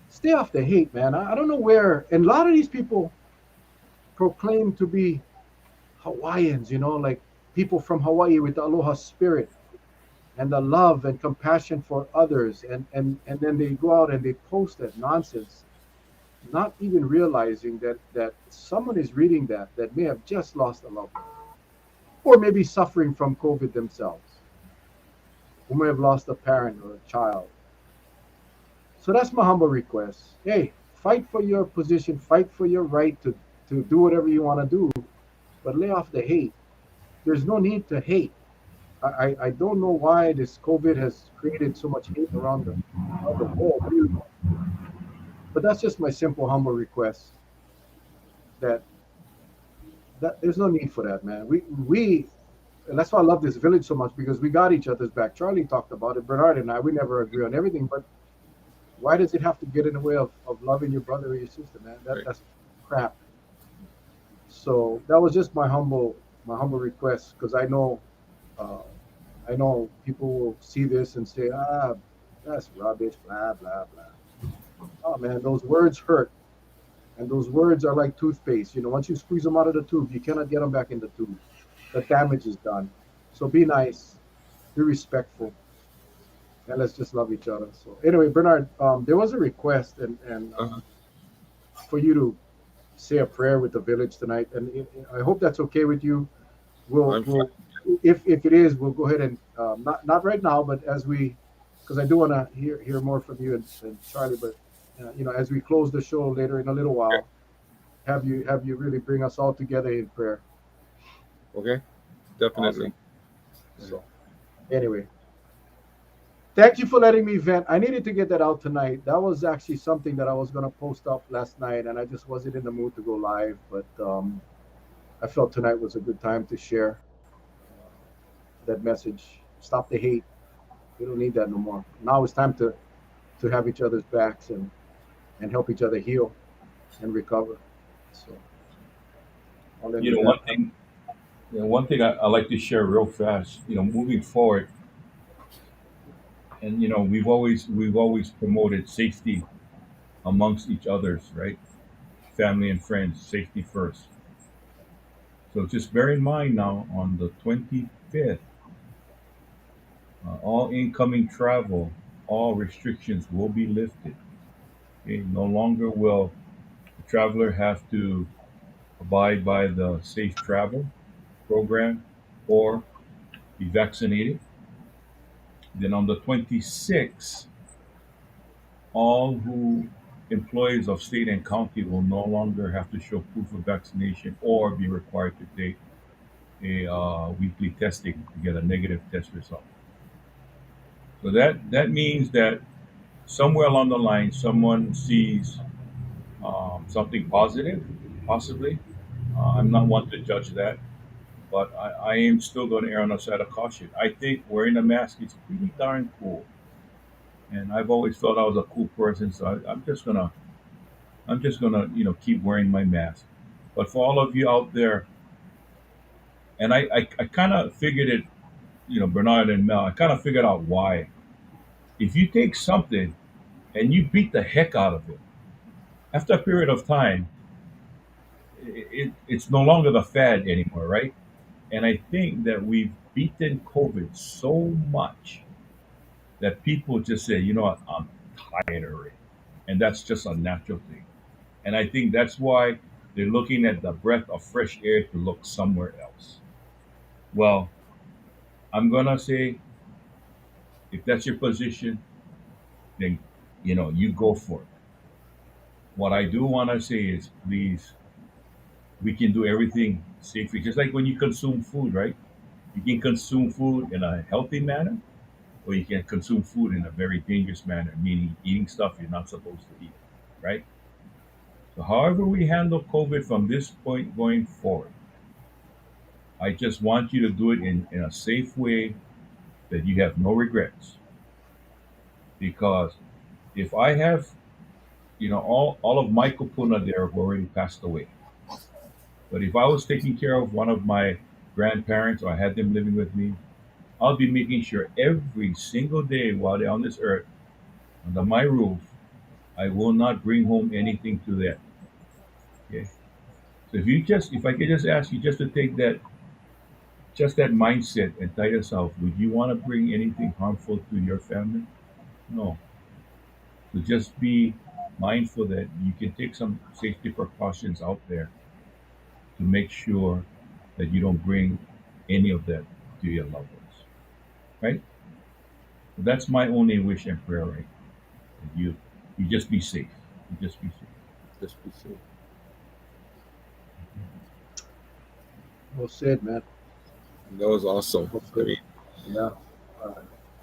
Stay off the hate, man. I don't know where, and a lot of these people proclaim to be Hawaiians, like people from Hawaii with the aloha spirit. and the love and compassion for others, and then they go out and they post that nonsense, not even realizing that someone is reading that may have just lost a loved one, or maybe suffering from COVID themselves, who may have lost a parent or a child. So that's my humble request. Hey, fight for your position, fight for your right to do whatever you want to do, but lay off the hate. There's no need to hate. I don't know why this COVID has created so much hate around the world, really. But that's just my simple, humble request that there's no need for that, man. We and that's why I love this village so much because we got each other's back. Charlie talked about it. Bernard and I, we never agree on everything, but why does it have to get in the way of loving your brother or your sister, man? Right. That's crap. So that was just my humble request because uh, I know people will see this and say, that's rubbish, blah blah blah. Oh man, those words hurt, and those words are like toothpaste. Once you squeeze them out of the tube, you cannot get them back in the tube. The damage is done. So be nice, be respectful, and let's just love each other. So anyway, Bernard, there was a request, and Uh-huh. for you to say a prayer with the village tonight, and I hope that's okay with you. We'll I'm fine. we'll if it is, we'll go ahead and not right now, but because I do want to hear more from you and Charlie, but as we close the show later in a little Okay. while, have you really bring us all together in prayer. Okay. Definitely. Awesome. So anyway, thank you for letting me vent. I needed to get that out tonight. That was actually something that I was gonna post up last night, and I just wasn't in the mood to go live, but I felt tonight was a good time to share that message. Stop the hate. We don't need that no more. Now it's time to have each other's backs and help each other heal and recover. So I'll end You with know, that. one thing I like to share real fast. Moving forward, and we've always promoted safety amongst each others, right? Family and friends, safety first. So just bear in mind now on the 25th, all incoming travel, all restrictions will be lifted. Okay? No longer will the traveler have to abide by the safe travel program or be vaccinated. Then on the 26th, all who employees of state and county will no longer have to show proof of vaccination or be required to take a weekly testing to get a negative test result. So that means that somewhere along the line, someone sees something positive, possibly. I'm not one to judge that, but I am still going to err on the side of caution. I think wearing a mask is pretty darn cool, and I've always felt I was a cool person, so I'm just gonna keep wearing my mask. But for all of you out there, and I kind of figured it, Bernard and Mel, I kind of figured out why. If you take something and you beat the heck out of it, after a period of time, it's no longer the fad anymore, right? And I think that we've beaten COVID so much that people just say, you know what, I'm tired already. And that's just a natural thing. And I think that's why they're looking at the breath of fresh air to look somewhere else. Well, I'm going to say, if that's your position, then, you go for it. What I do want to say is, please, we can do everything safely. Just like when you consume food, right? You can consume food in a healthy manner, or you can consume food in a very dangerous manner, meaning eating stuff you're not supposed to eat, right? So, however we handle COVID from this point going forward, I just want you to do it in a safe way that you have no regrets. Because if I have, all of my kupuna there have already passed away. But if I was taking care of one of my grandparents or I had them living with me, I'll be making sure every single day while they're on this earth, under my roof, I will not bring home anything to them. Okay. So if I could just ask you just to take that just that mindset and tell yourself, would you want to bring anything harmful to your family? No. So just be mindful that you can take some safety precautions out there to make sure that you don't bring any of that to your loved ones. Right? So that's my only wish and prayer, right? That you just be safe. You just be safe. Just be safe. Well said, man. That was awesome. Well I said. mean, Yeah. Uh,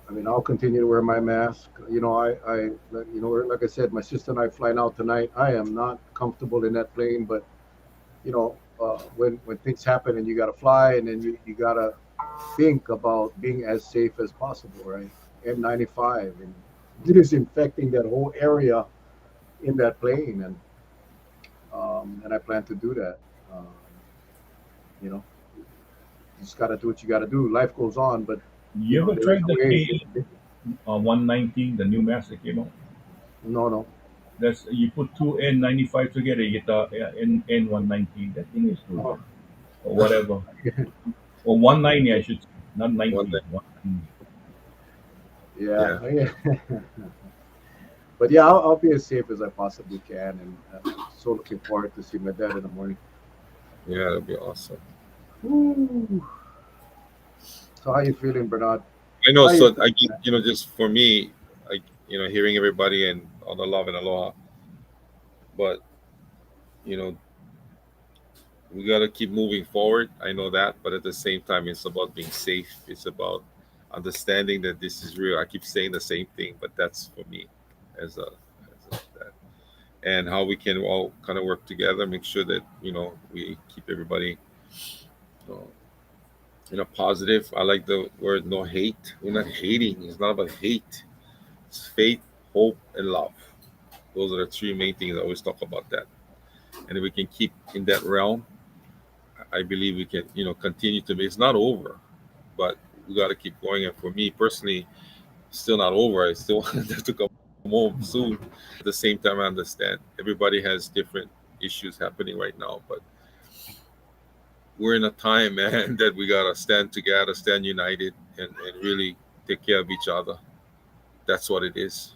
I mean, I'll continue to wear my mask. Like I said, my sister and I flying out tonight. I am not comfortable in that plane, but when things happen and you got to fly, and then you got to think about being as safe as possible, right? N95 and disinfecting that whole area in that plane, and I plan to do that. Um, you know, you just got to do what you got to do. Life goes on, but You ever there is tried a the way. K119, the new mask that came out? No, no. That's you put two N95 together, you get the N119. That thing is good, Oh, or whatever, or 190, I yeah, should say, not one 90, thing. 190. yeah, Yeah, yeah. But yeah, I'll be as safe as I possibly can, and so looking forward to see my dad in the morning. yeah, that'd be awesome. Woo. So how you feeling, Bernard? I know. How you So I feeling, get, man? just for me, I, hearing everybody and all the love and aloha, but you know, we got to keep moving forward. I know that, but at the same time, it's about being safe. It's about understanding that this is real. I keep saying the same thing, but that's for me as that, and how we can all kind of work together, make sure that we keep everybody uh, positive. I like the word no hate. We're not hating. It's not about hate. It's faith, hope, and love. Those are the three main things. I always talk about that, and if we can keep in that realm, I believe we can continue to be. It's not over, but we got to keep going. And for me personally, still not over. I still want to come home soon. At the same time, I understand everybody has different issues happening right now, but we're in a time, man, that we gotta stand together, stand united, and really take care of each other. That's what it is.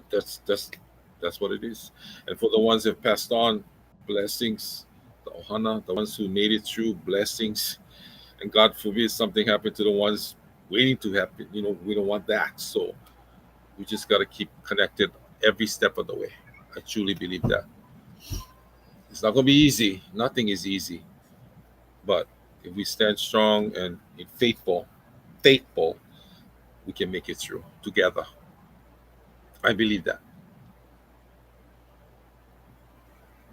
That's what it is. And for the ones that passed on, blessings. The ohana, the ones who made it through, blessings. And God forbid something happened to the ones waiting to happen. We don't want that. So we just got to keep connected every step of the way. I truly believe that. It's not going to be easy. Nothing is easy. But if we stand strong and faithful, we can make it through together. I believe that.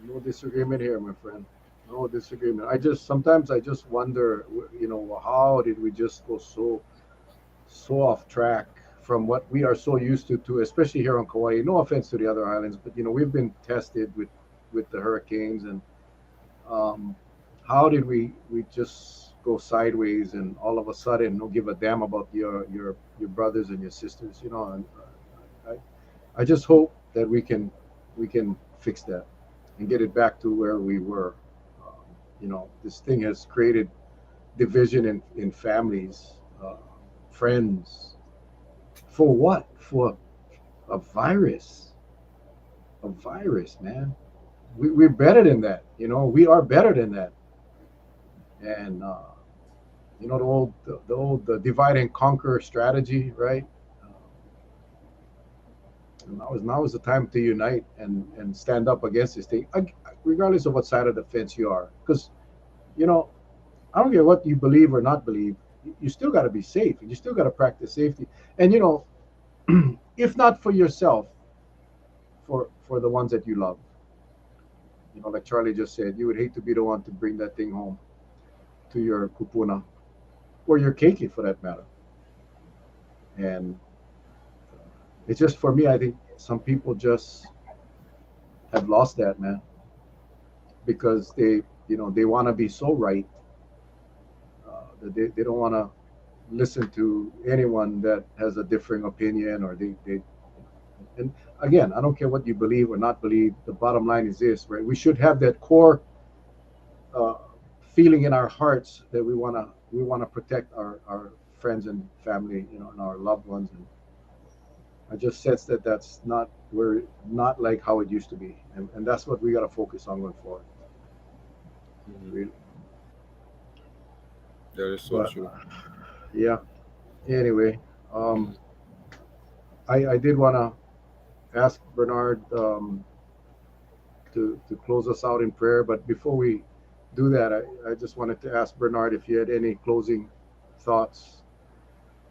No disagreement here, my friend. No disagreement. I just wonder, how did we just go so off track from what we are so used to, especially here on Kauai. No offense to the other islands, but we've been tested with the hurricanes, and um, how did we just go sideways and all of a sudden don't give a damn about your brothers and your sisters, and I just hope that we can fix that and get it back to where we were. This thing has created division in families, friends. For what? For a virus. A virus, man. We're better than that. We are better than that. And the old divide and conquer strategy, right? And now is the time to unite and stand up against this thing, regardless of what side of the fence you are. Because you know, I don't care what you believe or not believe. You still got to be safe, and you still got to practice safety. And if not for yourself, for the ones that you love. Like Charlie just said, you would hate to be the one to bring that thing home to your kupuna or your keiki for that matter. And it's just for me. I think some people just have lost that, man, because they want to be so right that they don't want to listen to anyone that has a differing opinion, or they and again, I don't care what you believe or not believe. The bottom line is this, right? We should have that core uh, feeling in our hearts that we we want to protect our friends and family, and our loved ones. And I just sense that that's not we're not like how it used to be, and that's what we got to focus on going forward. Mhm. Really. That is so But true. yeah. Anyway, Mhm. um, I did want to ask Bernard to close us out in prayer. But before we do that, I just wanted to ask Bernard if you had any closing thoughts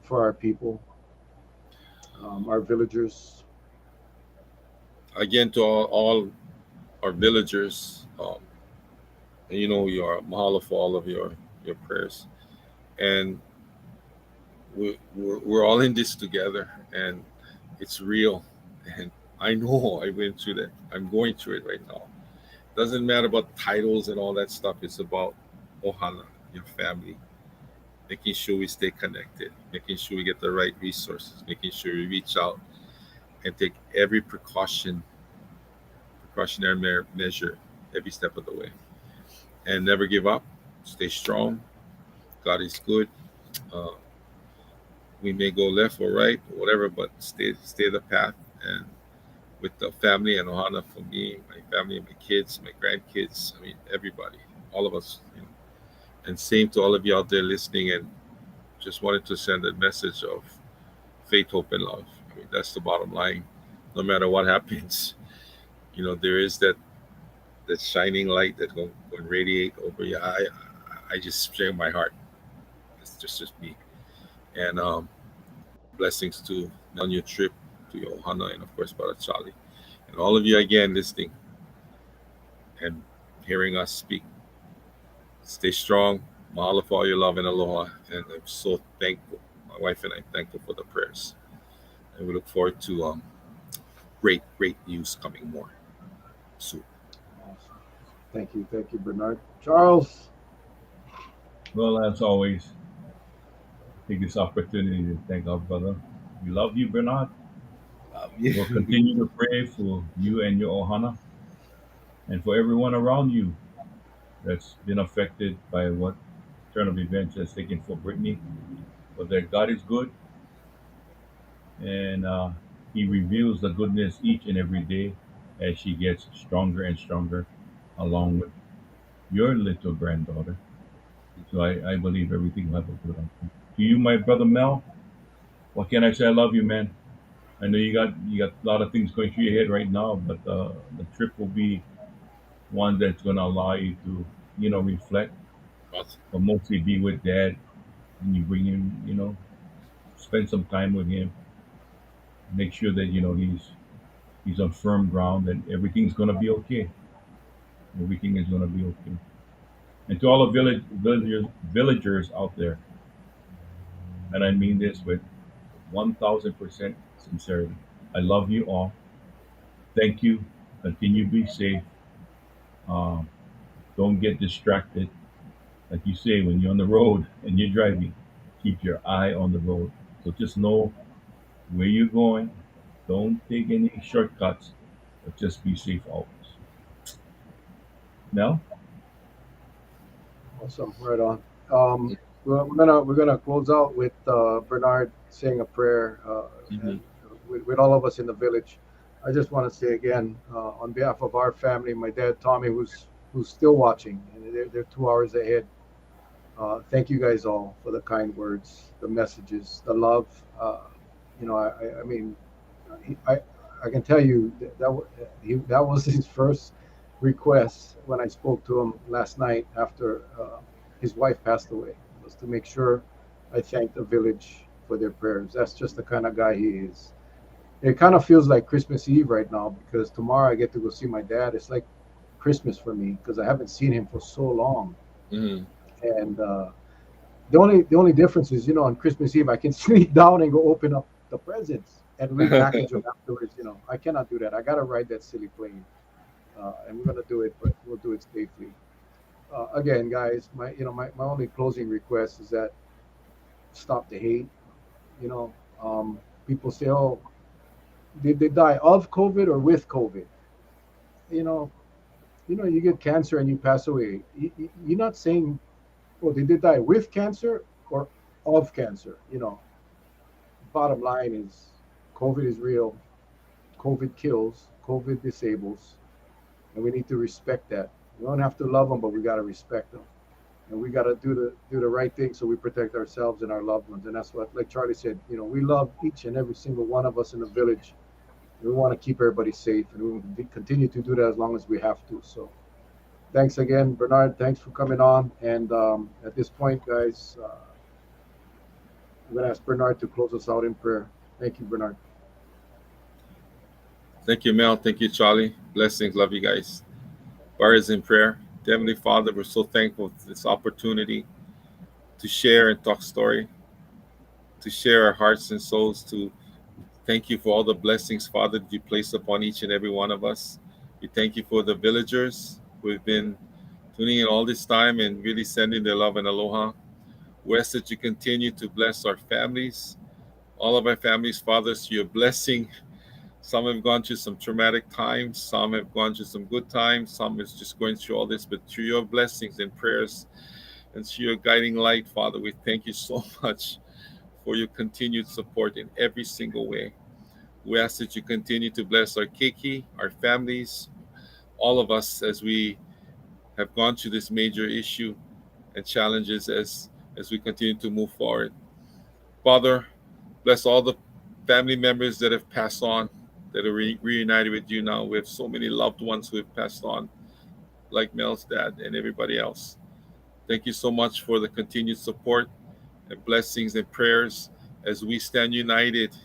for our people, our villagers. Again, to all our villagers, and your mahalo for all of your prayers, and we're all in this together, and it's real. And I know I went through that. I'm going through it right now. Doesn't matter about titles and all that stuff. It's about ohana, your family, making sure we stay connected, making sure we get the right resources, making sure we reach out and take every precautionary measure every step of the way, and never give up. Stay strong. God is good. Uh, we may go left or right or whatever, but stay the path. And with the family and ohana for me, my family, my kids, my grandkids, I mean everybody, all of us. And same to all of you out there listening. And just wanted to send a message of faith, hope, and love. I mean that's the bottom line. No matter what happens, there is that shining light that going radiate over you. I just share my heart. It's just me. And blessings to on your trip to your ohana, and of course Brother Charlie, and all of you again listening and hearing us speak. Stay strong. Mahalo for all your love and aloha. And I'm so thankful. My wife and I thankful for the prayers. And we look forward to great news coming more soon. Awesome. Thank you, Bernard. Charles. Well, as always, take this opportunity to thank our brother. We love you, Bernard. We'll Yeah. continue to pray for you and your ohana and for everyone around you that's been affected by what turn of events has taken for Brittany. But that God is good, and He reveals the goodness each and every day as she gets stronger and stronger, along with your little granddaughter. So I believe everything will have a good outcome. To you, my brother Mel, what can I say? I love you, man. I know you got a lot of things going through your head right now, but the trip will be one that's going to allow you to, reflect, Awesome. but mostly be with Dad, and you bring him, spend some time with him. Make sure that he's on firm ground, and everything's going to be okay. Everything is going to be okay. And to all the villagers out there, and I mean this with 1,000% sincerity. I love you all. Thank you. Continue to be safe. Um, don't get distracted. Like you say, when you're on the road and you're driving, keep your eye on the road. So just know where you're going. Don't take any shortcuts, but just be safe always. Mel? Awesome. Right on. We're gonna close out with Bernard saying a prayer, Mhm. and with all of us in the village. I just want to say again, on behalf of our family, my dad Tommy, who's still watching, and they're 2 hours ahead. Thank you guys all for the kind words, the messages, the love. I mean, I I can tell you that was his first request when I spoke to him last night after his wife passed away, was to make sure I thank the village for their prayers. That's just the kind of guy he is. It kind of feels like Christmas Eve right now because tomorrow I get to go see my dad. It's like Christmas for me because I haven't seen him for so long. Mhm. And the only difference is, on Christmas Eve I can sleep down and go open up the presents and repackage them afterwards. I cannot do that. I gotta ride that silly plane, and we're gonna do it, but we'll do it safely. Again, guys, my only closing request is that stop the hate. You know, people say, "Oh, did they die of COVID or with COVID?" You know, you get cancer and you pass away. You're not saying Oh, they did die with cancer or of cancer. Bottom line is COVID is real. COVID kills. COVID disables, and we need to respect that. We don't have to love them, but we got to respect them, and we got to do the right thing so we protect ourselves and our loved ones. And that's what, like Charlie said, we love each and every single one of us in the village. We want to keep everybody safe, and we will continue to do that as long as we have to. So, thanks again, Bernard. Thanks for coming on. And at this point, guys, I'm going to ask Bernard to close us out in prayer. Thank you, Bernard. Thank you, Mel. Thank you, Charlie. Blessings. Love you guys. Prayers in prayer. Heavenly Father, we're so thankful for this opportunity to share and talk story, to share our hearts and souls, to thank you for all the blessings, Father, that you place upon each and every one of us. We thank you for the villagers who have been tuning in all this time and really sending their love and aloha. We ask that you continue to bless our families, all of our families, Father, through your blessing. Some have gone through some traumatic times. Some have gone through some good times. Some is just going through all this. But through your blessings and prayers and through your guiding light, Father, we thank you so much for your continued support in every single way. We ask that you continue to bless our keiki, our families, all of us as we have gone through this major issue and challenges as we continue to move forward. Father, bless all the family members that have passed on, that are reunited with you now. We have so many loved ones who have passed on, like Mel's dad and everybody else. Thank you so much for the continued support and blessings and prayers as we stand united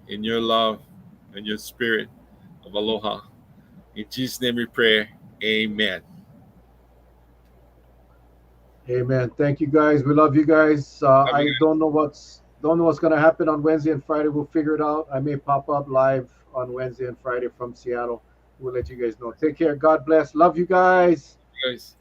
in your love and your spirit of aloha. In Jesus' name we pray. Amen. Amen. Thank you, guys. We love you guys. Love I you don't know what's going to happen on Wednesday and Friday. We'll figure it out. I may pop up live on Wednesday and Friday from Seattle. We'll let you guys know. Take care. God bless. Love you guys. guys.